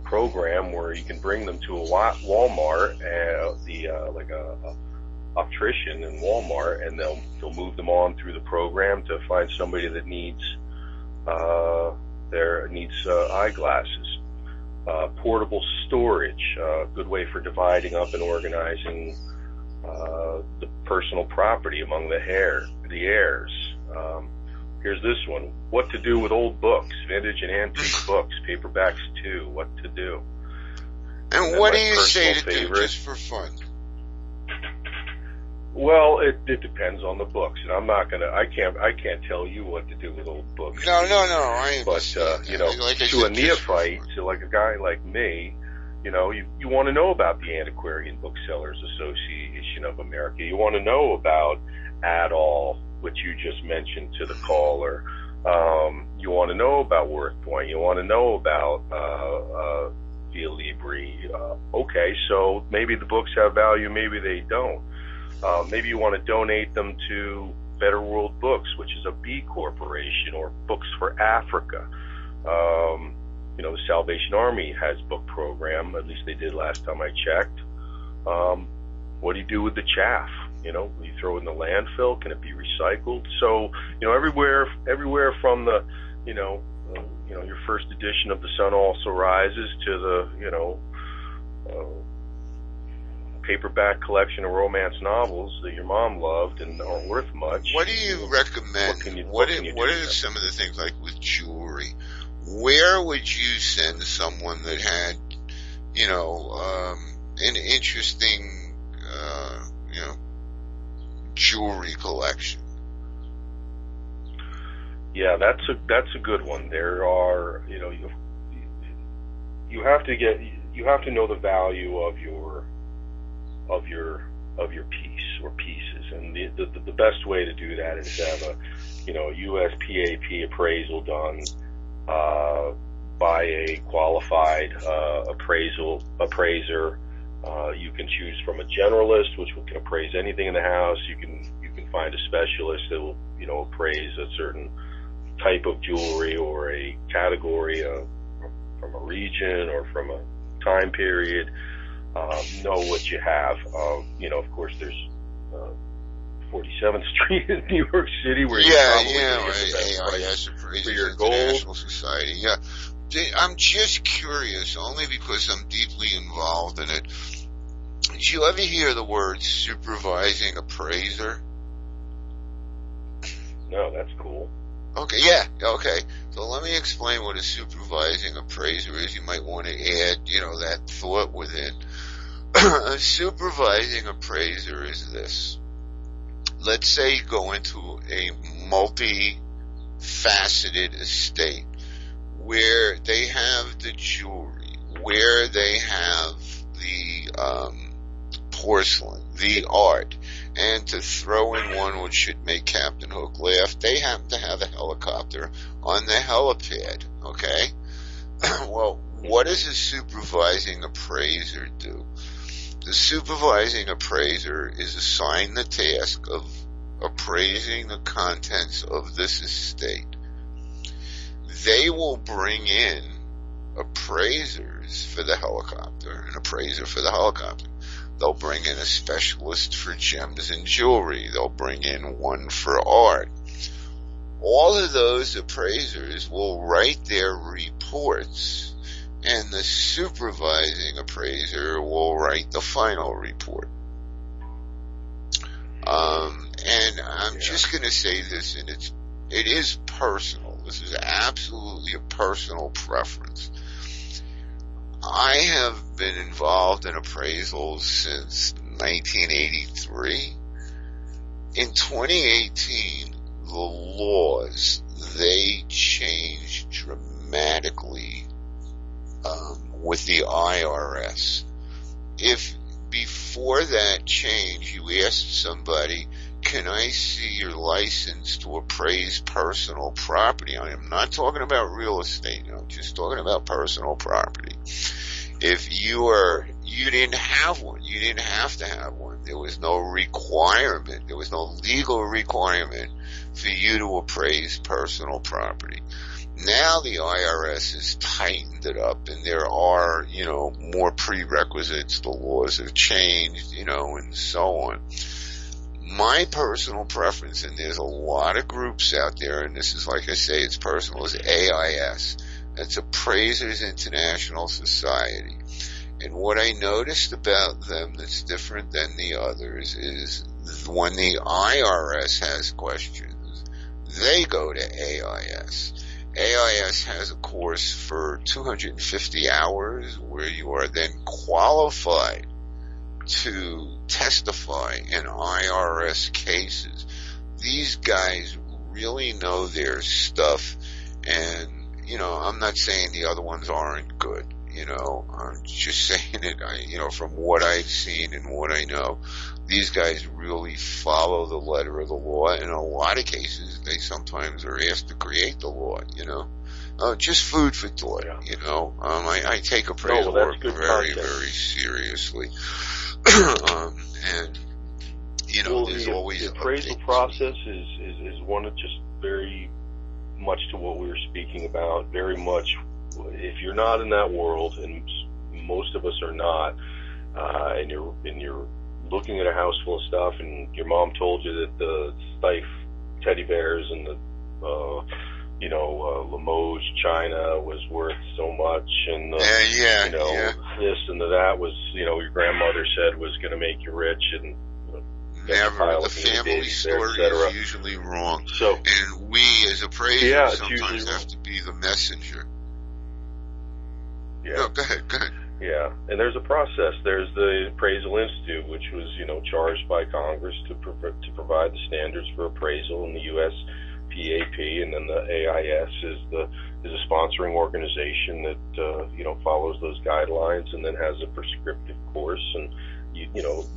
Speaker 5: program where you can bring them to a Walmart, like a optician in Walmart, and they'll move them on through the program to find somebody that needs eyeglasses. Portable storage, good way for dividing up and organizing the personal property among the heirs. Here's this one: what to do with old books, vintage and antique books, paperbacks too. What to do?
Speaker 4: And what do you say to do just for fun?
Speaker 5: Well, it depends on the books, and I can't tell you what to do with old books.
Speaker 4: No, I
Speaker 5: understand. But like to a neophyte, to like a guy like me, you want to know about the Antiquarian Booksellers Association of America. You want to know about ADAL, which you just mentioned to the caller. You want to know about WorthPoint. You want to know about Via Libre. Okay, so maybe the books have value, maybe they don't. Maybe you want to donate them to Better World Books, which is a B Corporation, or Books for Africa. The Salvation Army has book program, at least they did last time I checked. What do you do with the chaff? Will you throw it in the landfill? Can it be recycled? So, everywhere from the, your first edition of The Sun Also Rises to the, paperback collection of romance novels that your mom loved and aren't worth much.
Speaker 4: What do you recommend? What are some of the things, like with jewelry? Where would you send someone that had, an interesting, jewelry collection?
Speaker 5: Yeah, that's a good one. There are, you have to know the value of your piece or pieces, and the best way to do that is to have a USPAP appraisal done by a qualified appraiser. You can choose from a generalist, which can appraise anything in the house. You can find a specialist that will appraise a certain type of jewelry or a category from a region or from a time period. Know what you have. Of course, there's 47th Street in New York City where you probably get the best price for your gold.
Speaker 4: Society. Yeah, I'm just curious, only because I'm deeply involved in it. Did you ever hear the word supervising appraiser?
Speaker 5: No, that's cool.
Speaker 4: Okay, yeah, okay. So let me explain what a supervising appraiser is. You might want to add, that thought within. A supervising appraiser is this. Let's say you go into a multi-faceted estate where they have the jewelry, where they have the porcelain, the art, and to throw in one which should make Captain Hook laugh, they happen to have a helicopter on the helipad, okay? Well, what does a supervising appraiser do? The supervising appraiser is assigned the task of appraising the contents of this estate. They will bring in appraisers for the helicopter, an appraiser for the helicopter. They'll bring in a specialist for gems and jewelry. They'll bring in one for art. All of those appraisers will write their reports, and the supervising appraiser will write the final report. And I'm just going to say this, and it is personal. This is absolutely a personal preference. I have been involved in appraisals since 1983. In 2018, the laws, they changed dramatically with the IRS. If before that change you asked somebody, can I see your license to appraise personal property? I am not talking about real estate, I'm just talking about personal property. If you didn't have one, you didn't have to have one. There was no requirement, there was no legal requirement for you to appraise personal property. Now the IRS has tightened it up, and there are, more prerequisites. The laws have changed, and so on. My personal preference, and there's a lot of groups out there, and this is, like I say, it's personal, is AIS. That's Appraisers International Society. And what I noticed about them that's different than the others is when the IRS has questions, they go to AIS. AIS has a course for 250 hours where you are then qualified to testify in IRS cases. These guys really know their stuff, and, I'm not saying the other ones aren't good, I'm just saying it, from what I've seen and what I know, these guys really follow the letter of the law. In a lot of cases, they sometimes are asked to create the law, just food for thought, I take appraisal work very, very seriously. And, there's always
Speaker 5: the appraisal process is one of just very much to what we were speaking about, very much, if you're not in that world, and most of us are not, and you're looking at a house full of stuff, and your mom told you that the Stife teddy bears and the, Limoges china was worth so much, and this and that was, your grandmother said was going to make you rich, and
Speaker 4: never. The family story is usually wrong. So, and we as appraisers sometimes have to be the messenger.
Speaker 5: Yeah.
Speaker 4: No, go ahead.
Speaker 5: Yeah, and there's a process. There's the Appraisal Institute, which was, charged by Congress to provide the standards for appraisal in the U.S. PAP, and then the AIS is a sponsoring organization that follows those guidelines, and then has a prescriptive course. And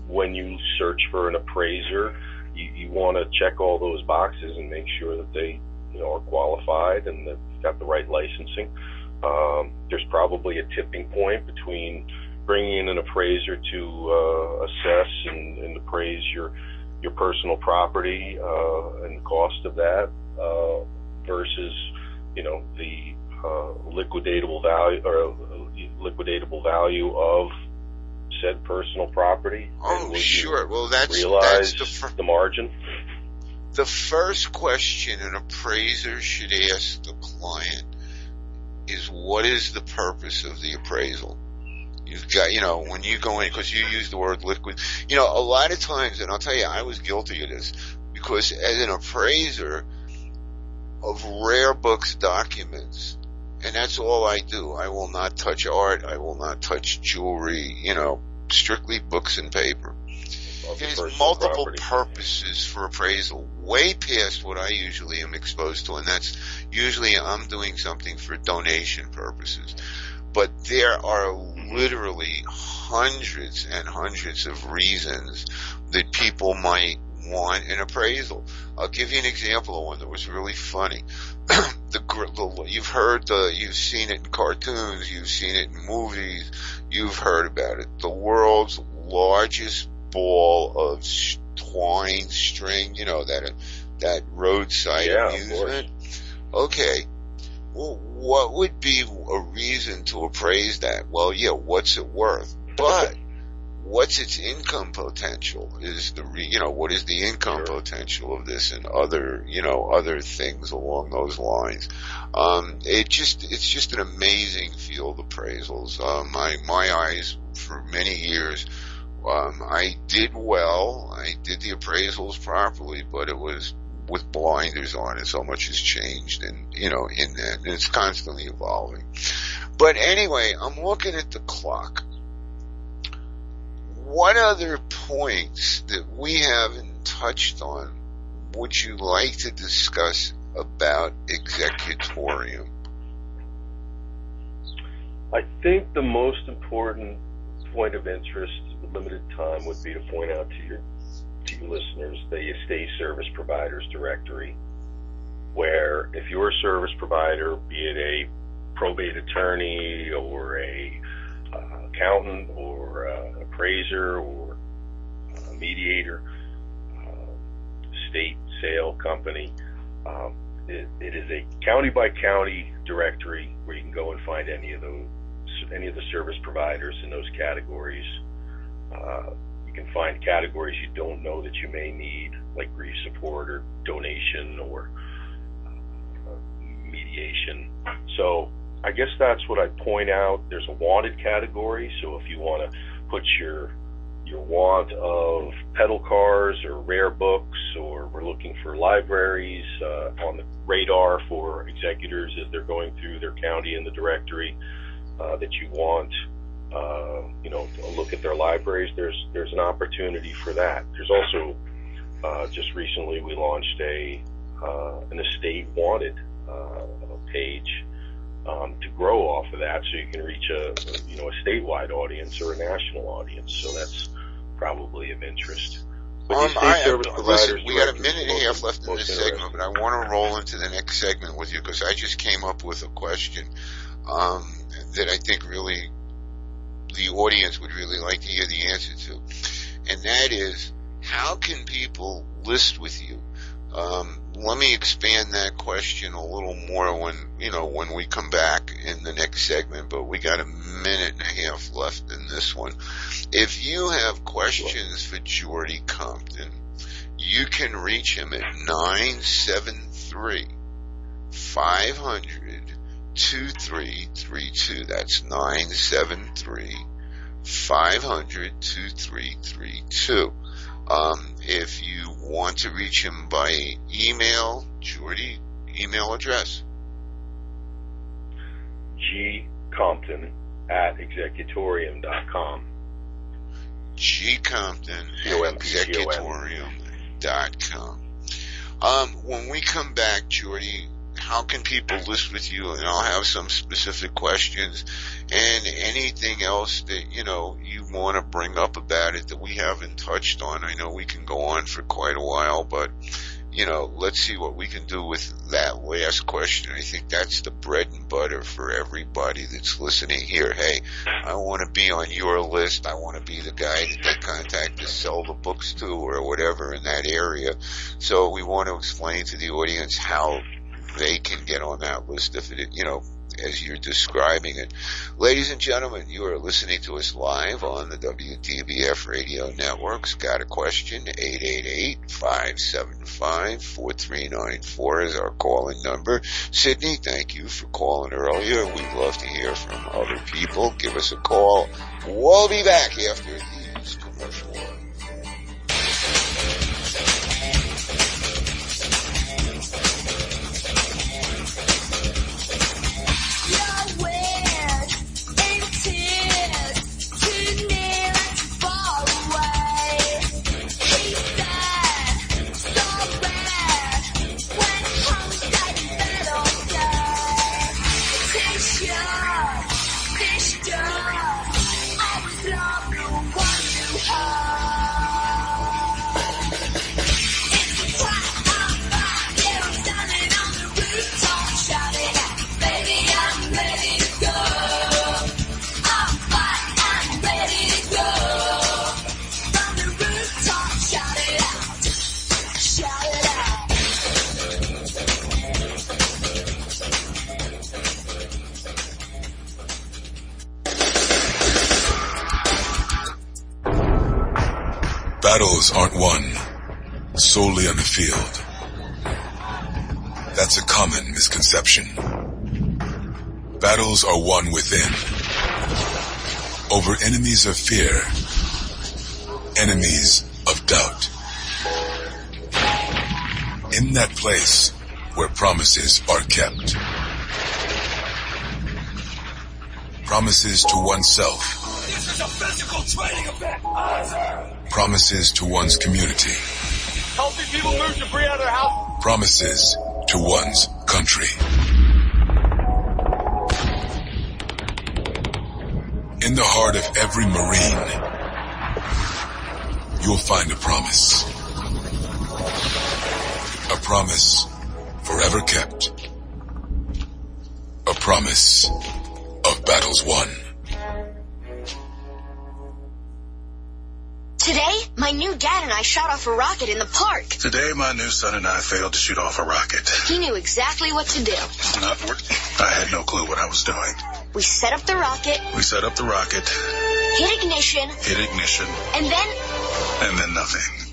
Speaker 5: when you search for an appraiser, you want to check all those boxes and make sure that they are qualified and that they've got the right licensing. There's probably a tipping point between bringing in an appraiser to assess and appraise your personal property and the cost of that versus the liquidatable value of said personal property.
Speaker 4: Oh, sure. Well, that's
Speaker 5: the margin.
Speaker 4: The first question an appraiser should ask the client is, what is the purpose of the appraisal? You've got, when you go in, because you use the word liquid, a lot of times, and I'll tell you, I was guilty of this, because as an appraiser of rare books documents, and that's all I do. I will not touch art. I will not touch jewelry, strictly books and paper. There's multiple purposes for appraisal, way past what I usually am exposed to, and that's usually I'm doing something for donation purposes. But there are literally hundreds and hundreds of reasons that people might want an appraisal. I'll give you an example of one that was really funny. You've seen it in cartoons, you've seen it in movies, you've heard about it. The world's largest ball of twine string, that roadside amusement. Okay. Well, what would be a reason to appraise that? Well, yeah, what's it worth? But what's its income potential? What is the income potential of this and other things along those lines? It's just an amazing field, appraisals. My eyes for many years, I did well. I did the appraisals properly, but it was with blinders on, and so much has changed, and in that, and it's constantly evolving. But anyway, I'm looking at the clock. What other points that we haven't touched on would you like to discuss about executorium?
Speaker 5: I think the most important point of interest with limited time would be to point out to your listeners the Estate Service Providers Directory, where if you're a service provider, be it a probate attorney or a accountant or appraiser or a mediator, state sale company, it is a county by county directory where you can go and find any of the service providers in those categories. You can find categories you don't know that you may need, like grief support or donation or mediation. So I guess that's what I'd point out. There's a wanted category, so if you want to put your want of pedal cars or rare books, or we're looking for libraries on the radar for executors as they're going through their county in the directory, that you want to look at their libraries, there's an opportunity for that. There's also just recently we launched an estate wanted page to grow off of that, so you can reach a statewide audience or a national audience. So that's probably of interest.
Speaker 4: Listen, we got a minute and a half left in this segment, but I want to roll into the next segment with you, because I just came up with a question that I think really the audience would really like to hear the answer to, and that is, how can people list with you? Let me expand that question a little more when we come back in the next segment, but we got a minute and a half left in this one. If you have questions for George Compton, you can reach him at 973-500-2332. That's 973-500-2332. If you want to reach him by email, Jordy, email address?
Speaker 5: gcompton@executorium.com.
Speaker 4: gcompton@executorium.com. When we come back, Jordy, how can people list with you? And I'll have some specific questions and anything else that, you want to bring up about it that we haven't touched on. I know we can go on for quite a while, but, let's see what we can do with that last question. I think that's the bread and butter for everybody that's listening here. Hey, I want to be on your list. I want to be the guy that they contact to sell the books to or whatever in that area. So we want to explain to the audience how they can get on that list if it, as you're describing it. Ladies and gentlemen, you are listening to us live on the WDBF radio networks. Got a question? 888-575-4394 is our calling number. Sydney, thank you for calling earlier. We'd love to hear from other people. Give us a call. We'll be back after these commercials.
Speaker 1: Battles aren't won solely on the field. That's a common misconception. Battles are won within, over enemies of fear, enemies of doubt. In that place where promises are kept. Promises to oneself.
Speaker 2: This is a physical training event.
Speaker 1: Promises to one's community.
Speaker 2: Helping people move debris out of their house.
Speaker 1: Promises to one's country. In the heart of every Marine, you'll find a promise. A promise forever kept. A promise of battles won.
Speaker 6: Today, my new dad and I shot off a rocket in the park.
Speaker 7: Today, my new son and I failed to shoot off a rocket.
Speaker 6: He knew exactly what to do.
Speaker 7: I had no clue what I was doing.
Speaker 6: We set up the rocket.
Speaker 7: Hit
Speaker 6: ignition. And then
Speaker 7: nothing.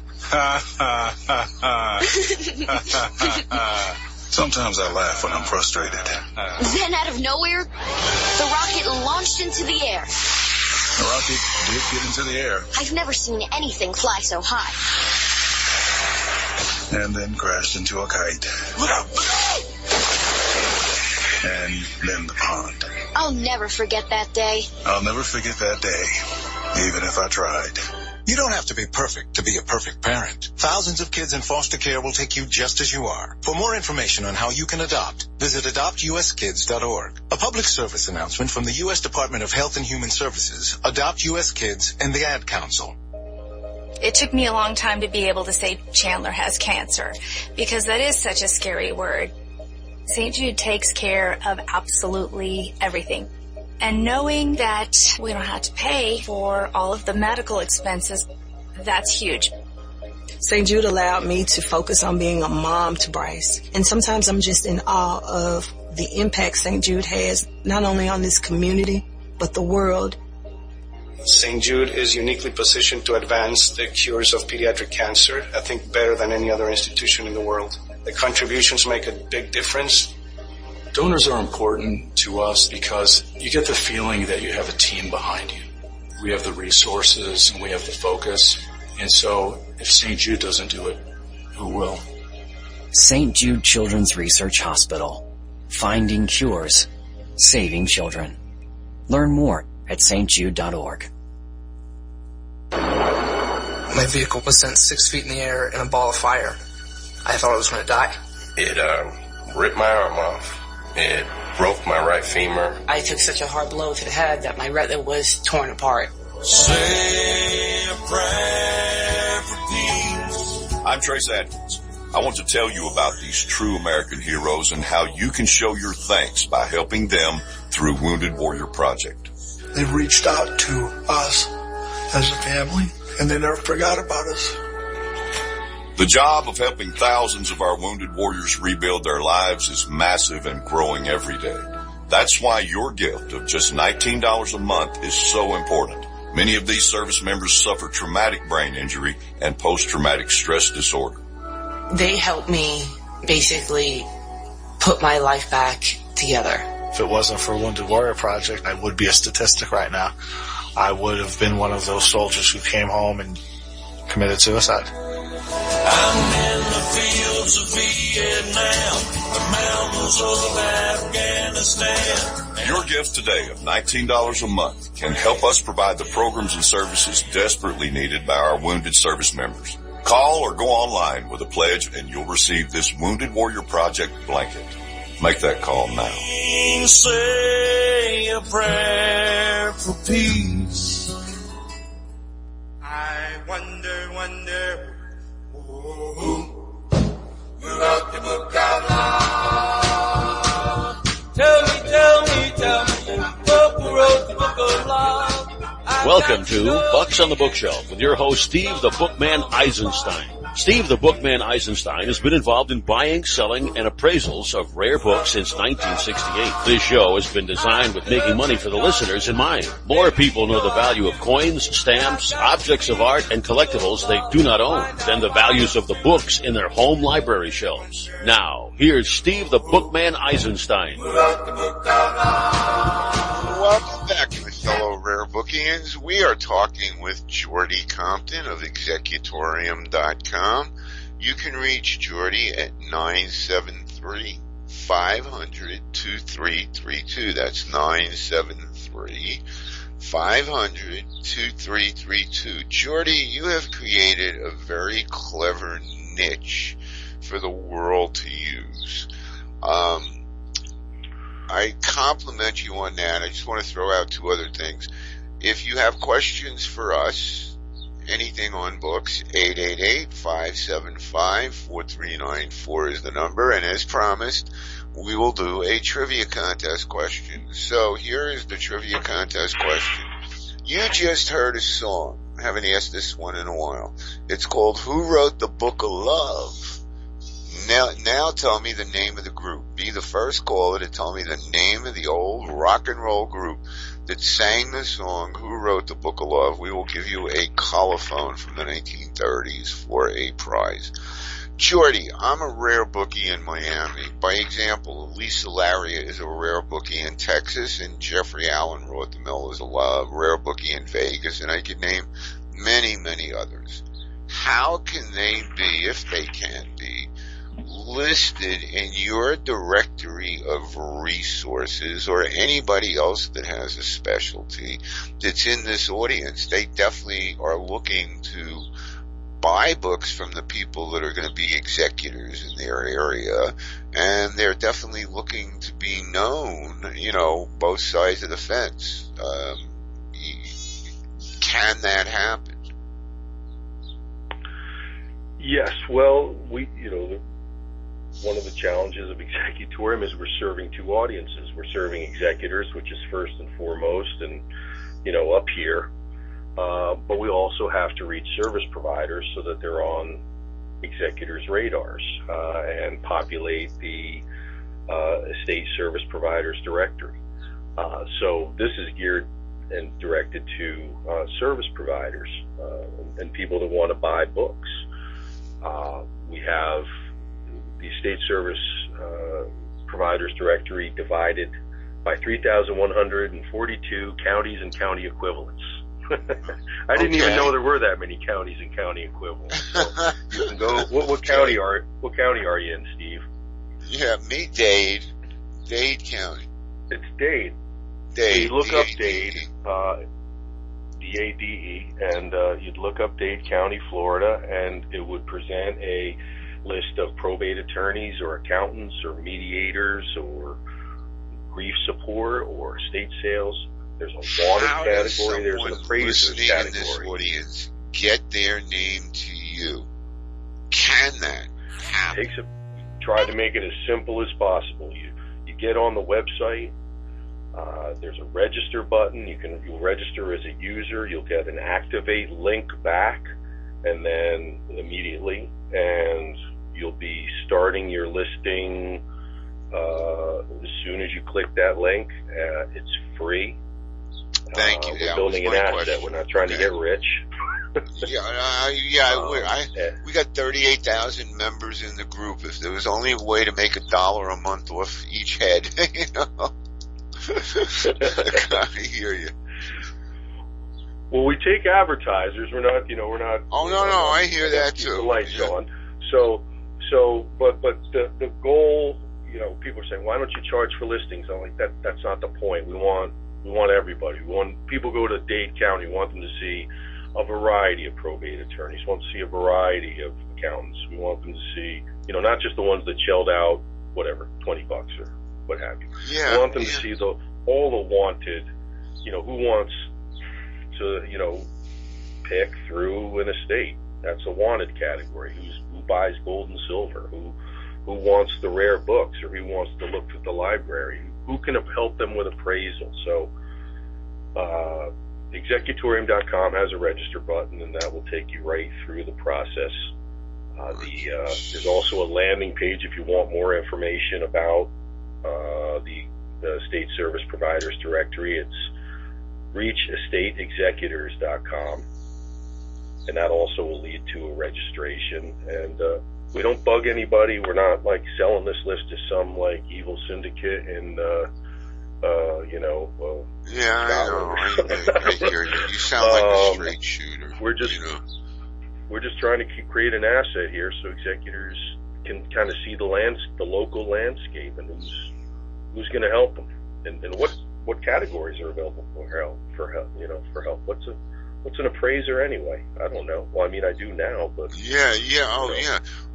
Speaker 7: Sometimes I laugh when I'm frustrated.
Speaker 6: Then out of nowhere, the rocket launched into the air.
Speaker 7: The rocket did get into the air.
Speaker 6: I've never seen anything fly so high.
Speaker 7: And then crashed into a kite.
Speaker 2: Look out!
Speaker 7: And then the pond.
Speaker 6: I'll never forget that day.
Speaker 7: I'll never forget that day, even if I tried.
Speaker 8: You don't have to be perfect to be a perfect parent. Thousands of kids in foster care will take you just as you are. For more information on how you can adopt, visit adoptuskids.org. A public service announcement from the U.S. Department of Health and Human Services, Adopt U.S. Kids, and the Ad Council.
Speaker 9: It took me a long time to be able to say Chandler has cancer, because that is such a scary word. St. Jude takes care of absolutely everything. And knowing that we don't have to pay for all of the medical expenses, that's huge.
Speaker 10: St. Jude allowed me to focus on being a mom to Bryce. And sometimes I'm just in awe of the impact St. Jude has, not only on this community, but the world.
Speaker 11: St. Jude is uniquely positioned to advance the cures of pediatric cancer, I think better than any other institution in the world. The contributions make a big difference.
Speaker 12: Donors are important to us because you get the feeling that you have a team behind you. We have the resources and we have the focus. And so if St. Jude doesn't do it, who will?
Speaker 13: St. Jude Children's Research Hospital. Finding cures. Saving children. Learn more at stjude.org.
Speaker 14: My vehicle was sent 6 feet in the air in a ball of fire. I thought I was going to die.
Speaker 26: It ripped my arm off. It broke my right femur.
Speaker 16: I took such a hard blow to the head that my retina was torn apart.
Speaker 18: Say a prayer for peace. I'm Trace Atkins. I want to tell you about these true American heroes and how you can show your thanks by helping them through Wounded Warrior Project.
Speaker 19: They've reached out to us as a family, and they never forgot about us.
Speaker 18: The job of helping thousands of our wounded warriors rebuild their lives is massive and growing every day. That's why your gift of just $19 a month is so important. Many of these service members suffer traumatic brain injury and post-traumatic stress disorder.
Speaker 16: They help me basically put my life back together.
Speaker 15: If it wasn't for Wounded Warrior Project, I would be a statistic right now. I would have been one of those soldiers who came home and committed suicide.
Speaker 2: I'm in the fields of Vietnam, the mountains of Afghanistan.
Speaker 18: Your gift today of $19 a month can help us provide the programs and services desperately needed by our wounded service members. Call or go online with a pledge and you'll receive this Wounded Warrior Project blanket. Make that call now.
Speaker 2: Say a prayer for peace. I wonder, who wrote the book of love? Tell me, who wrote the book of love?
Speaker 3: Welcome to Bucks on the Bookshelf with your host, Steve the Bookman Eisenstein. Steve the Bookman Eisenstein has been involved in buying, selling, and appraisals of rare books since 1968. This show has been designed with making money for the listeners in mind. More people know the value of coins, stamps, objects of art, and collectibles they do not own than the values of the books in their home library shelves. Now, here's Steve the Bookman Eisenstein.
Speaker 4: Welcome back, my fellow Rare Bookians. We are talking with George Compton of executorium.com. You can reach George at 973-500-2332. That's 973-500-2332. George, you have created a very clever niche for the world to use. I compliment you on that. I just want to throw out two other things. If you have questions for us, anything on books, 888-575-4394 is the number. And as promised, we will do a trivia contest question. So here is the trivia contest question. You just heard a song. I haven't asked this one in a while. It's called Who Wrote the Book of Love? Now tell me the name of the group. Be the first caller to tell me the name of the old rock and roll group that sang the song Who Wrote the Book of Love. We will give you a colophone from the 1930s for a prize. George, I'm a rare bookie in Miami. By example, Lisa Laria is a rare bookie in Texas, and Jeffrey Allen Rothmill is a rare bookie in Vegas, and I could name many, many others. How can they be, if they can be, listed in your directory of resources, or anybody else that has a specialty that's in this audience? They definitely are looking to buy books from the people that are going to be executors in their area, and they're definitely looking to be known, both sides of the fence. Can that happen?
Speaker 5: Yes, well, one of the challenges of Executorium is we're serving two audiences. We're serving executors, which is first and foremost, and, up here. But we also have to reach service providers so that they're on executors' radars, and populate the estate service providers directory. So this is geared and directed to service providers and people that want to buy books. We have the estate service providers directory divided by 3,142 counties and county equivalents. I didn't even know there were that many counties and county equivalents. So you can go. What county are you in, Steve?
Speaker 4: Yeah, me, Dade County.
Speaker 5: It's Dade. So you look up Dade, D-A-D-E, and you'd look up Dade County, Florida, and it would present a list of probate attorneys or accountants or mediators or grief support or estate sales. There's a water category. There's an appraisers category.
Speaker 4: In this audience get their name to you? Can that happen?
Speaker 5: Try to make it as simple as possible. You get on the website. There's a register button. You'll register as a user. You'll get an activate link back, and then immediately, and you'll be starting your listing As soon as you click that link, it's free.
Speaker 4: Thank you.
Speaker 5: We're building an asset. We're not trying to get rich. We got 38,000 members in the group. If there was only a way to make $1 a month off each head, you know. I hear you. Well, we take advertisers. We're not.
Speaker 4: Oh no, I hear that too.
Speaker 5: The lights on. But the goal, people are saying, why don't you charge for listings? I'm like, that's not the point. We want everybody. We want people go to Dade County. We want them to see a variety of probate attorneys. We want to see a variety of accountants. We want them to see, not just the ones that shelled out whatever, $20 or what have you.
Speaker 4: Yeah.
Speaker 5: We want them to see all the wanted. Who wants to pick through an estate? That's a wanted category. Who buys gold and silver? Who wants the rare books, or who wants to look at the library? Who can help them with appraisal? So, executorium.com has a register button, and that will take you right through the process. There's also a landing page if you want more information about the State Service Providers Directory. It's reachestateexecutors.com, and that also will lead to a registration. And we don't bug anybody. We're not like selling this list to some like evil syndicate in
Speaker 4: yeah, I know. I hear you. You sound like a straight shooter.
Speaker 5: We're just trying to create an asset here so executors can kind of see the local landscape, and who's going to help them, and what categories are available for help. What's an appraiser anyway? I don't know. Well, I mean, I do now, but
Speaker 4: yeah.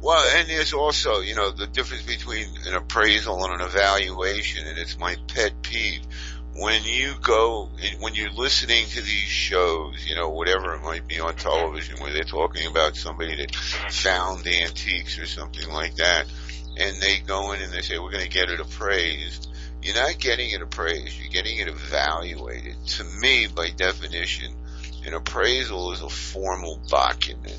Speaker 4: Well, and there's also the difference between an appraisal and an evaluation, and it's my pet peeve. When you're listening to these shows, whatever it might be on television, where they're talking about somebody that found antiques or something like that, and they go in and they say, we're going to get it appraised. You're not getting it appraised. You're getting it evaluated. To me, by definition, an appraisal is a formal document.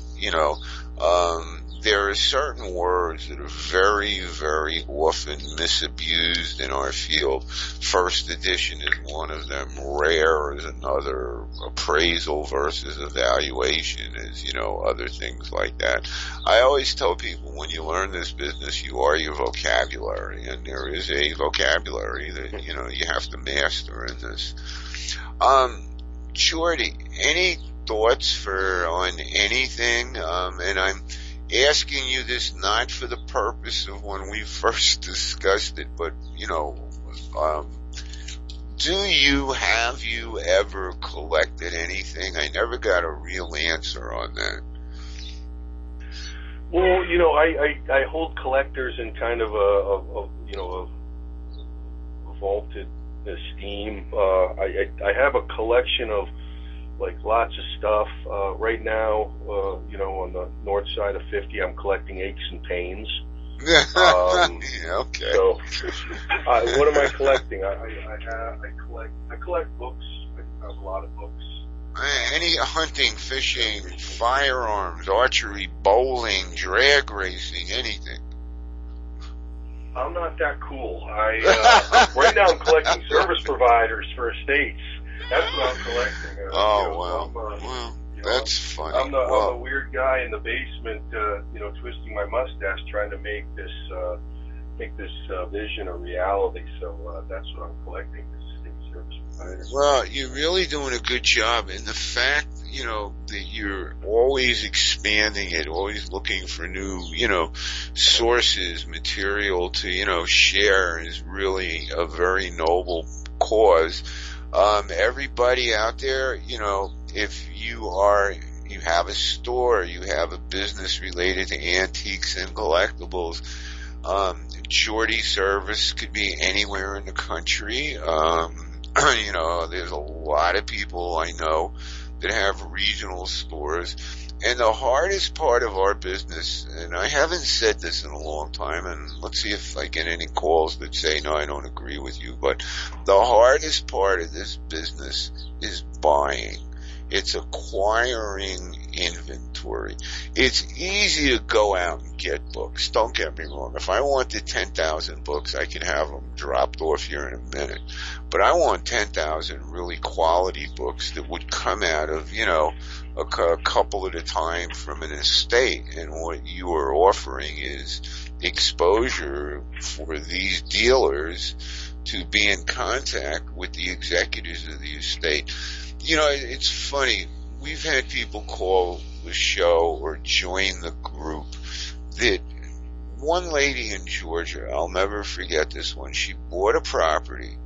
Speaker 4: There are certain words that are very, very often misused in our field. First edition is one of them. Rare is another. Appraisal versus evaluation is, other things like that. I always tell people, when you learn this business, you are your vocabulary, and there is a vocabulary that, you have to master in this. Shorty, any thoughts on anything? And I'm asking you this not for the purpose of when we first discussed it, but, have you ever collected anything? I never got a real answer on that.
Speaker 5: Well, I hold collectors in kind of a vaulted esteem. I have a collection of lots of stuff. Right now, on the north side of 50, I'm collecting aches and pains.
Speaker 4: Okay.
Speaker 5: So, what am I collecting? I collect books. I have a lot of books.
Speaker 4: Any hunting, fishing, firearms, archery, bowling, drag racing, anything.
Speaker 5: I'm not that cool. Right now I'm collecting service providers for estates. That's what I'm collecting.
Speaker 4: That's funny.
Speaker 5: I'm the weird guy in the basement, twisting my mustache, trying to make this vision a reality. So that's what I'm collecting. Service providers.
Speaker 4: Well, you're really doing a good job, and the fact that you're always expanding it, always looking for new sources, material to share is really a very noble cause. Everybody out there, if you have a store, you have a business related to antiques and collectibles, Shorty Service could be anywhere in the country. There's a lot of people I know that have regional stores. And the hardest part of our business, and I haven't said this in a long time, and let's see if I get any calls that say, no, I don't agree with you, but the hardest part of this business is buying. It's acquiring inventory. It's easy to go out and get books. Don't get me wrong. If I wanted 10,000 books, I can have them dropped off here in a minute. But I want 10,000 really quality books that would come out of, a couple at a time from an estate. And what you are offering is exposure for these dealers to be in contact with the executors of the estate. It's funny. We've had people call the show or join the group that one lady in Georgia, I'll never forget this one, she bought a property.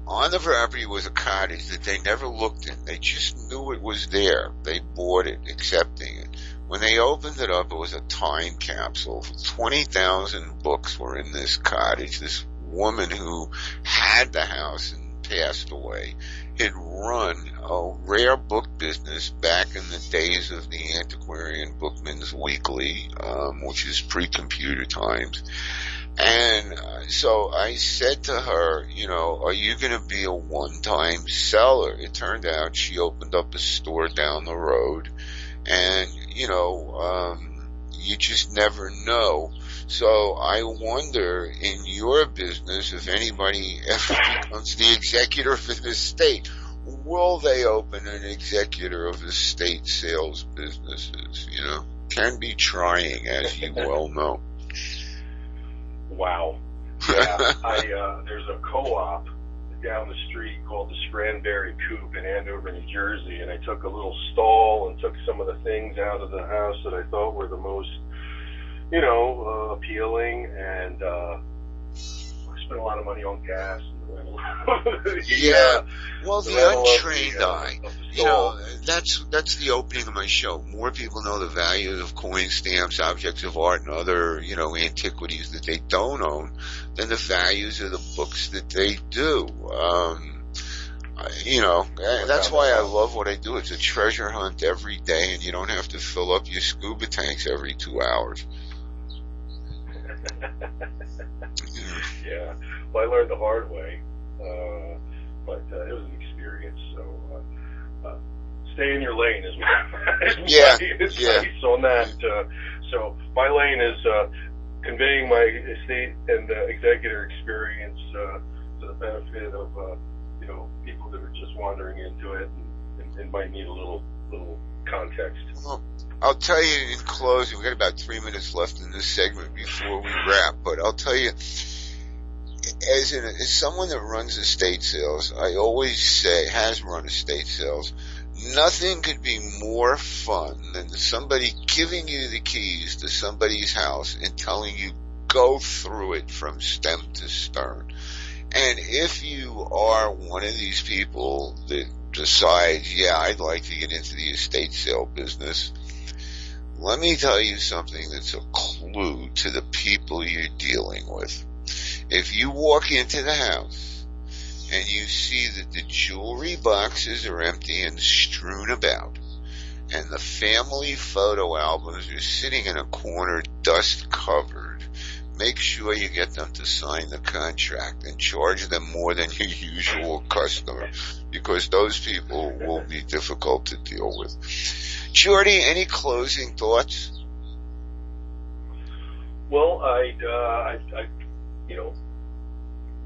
Speaker 4: On the property was a cottage that they never looked in. They just knew it was there. They bought it, accepting it. When they opened it up, it was a time capsule. 20,000 books were in this cottage. This woman who had the house and passed away had run a rare book business back in the days of the Antiquarian Bookman's Weekly, which is pre-computer times. And so I said to her, are you going to be a one-time seller? It turned out she opened up a store down the road, and, you just never know. So I wonder, in your business, if anybody ever becomes the executor of an estate, will they open an executor of estate sales businesses? Can be trying, as you well know.
Speaker 5: Wow. Yeah, there's a co-op down the street called the Scranberry Coop in Andover, New Jersey, and I took a little stall and took some of the things out of the house that I thought were the most, appealing, and I spent a lot of money on gas and the rental.
Speaker 4: Well, the untrained eye, that's the opening of my show. More people know the value of coin stamps, objects of art, and other, antiquities that they don't own than the values of the books that they do. That's why I love what I do. It's a treasure hunt every day, and you don't have to fill up your scuba tanks every 2 hours.
Speaker 5: Yeah. Well, I learned the hard way, but it was an experience. So stay in your lane is my advice on that. So my lane is conveying my estate and executor experience to the benefit of people that are just wandering into it and might need a little context.
Speaker 4: Well, I'll tell you in closing, we've got about 3 minutes left in this segment before we wrap, but I'll tell you, as someone that runs estate sales, I always say, has run estate sales, nothing could be more fun than somebody giving you the keys to somebody's house and telling you, go through it from stem to stern. And if you are one of these people that decides, I'd like to get into the estate sale business, let me tell you something that's a clue to the people you're dealing with. If you walk into the house and you see that the jewelry boxes are empty and strewn about, and the family photo albums are sitting in a corner dust covered, make sure you get them to sign the contract and charge them more than your usual customer, because those people will be difficult to deal with. Jordy, any closing thoughts?
Speaker 5: Well, I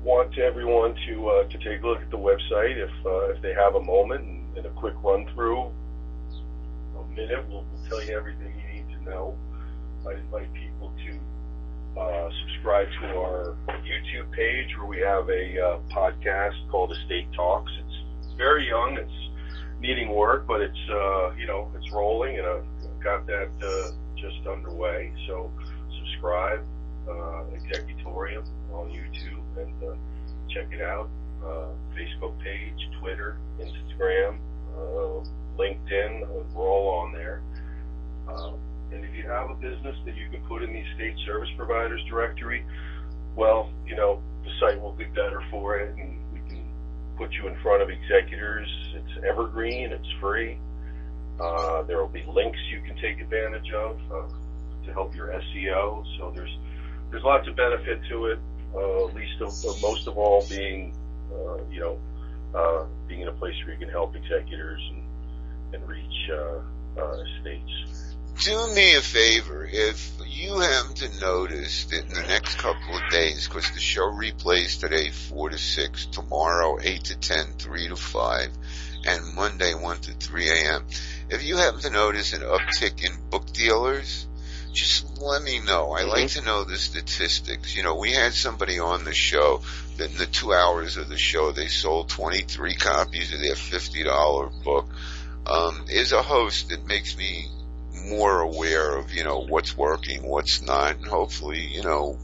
Speaker 5: want everyone to take a look at the website if they have a moment, and a quick run through. A minute will tell you everything you need to know. I invite people to subscribe to our YouTube page, where we have a podcast called Estate Talks. It's very young. It's needing work, but it's it's rolling, and I've got that just underway. So subscribe, Executorium on YouTube, and check it out. Facebook page, Twitter, Instagram, LinkedIn, we're all on there. And if you have a business that you can put in the Estate Service Providers directory, well, the site will be better for it, and we can put you in front of executors. It's evergreen, it's free. There will be links you can take advantage of to help your SEO. So there's lots of benefit to it. Least of most of all being, being in a place where you can help executors and reach estates.
Speaker 4: Do me a favor, if you happen to notice that in the next couple of days, because the show replays today 4 to 6, tomorrow 8 to 10, 3 to 5, and Monday 1 to 3 a.m., if you happen to notice an uptick in book dealers, just let me know. I like to know the statistics. You know, we had somebody on the show that in the 2 hours of the show, they sold 23 copies of their $50 book. As a host, it makes me more aware of, you know, what's working, what's not, and hopefully, you know,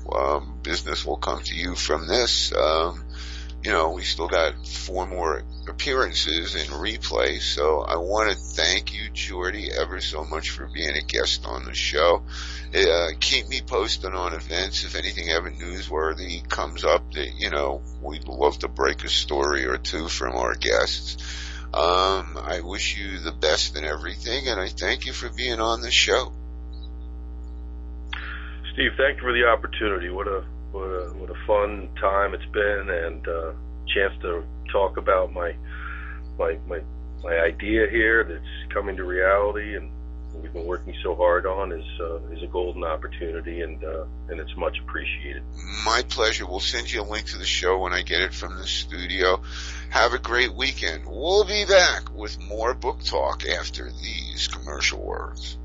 Speaker 4: business will come to you from this. You know, we still got 4 more appearances in replay, so I want to thank you, Jordy, ever so much for being a guest on the show. Keep me posted on events if anything ever newsworthy comes up that, you know, we'd love to break a story or two from our guests. I wish you the best in everything, and I thank you for being on the show.
Speaker 5: Steve, thank you for the opportunity. What a fun time it's been, and chance to talk about my idea here that's coming to reality, and we've been working so hard on is a golden opportunity, and it's much appreciated.
Speaker 4: My pleasure. We'll send you a link to the show when I get it from the studio. Have a great weekend. We'll be back with more book talk after these commercial words.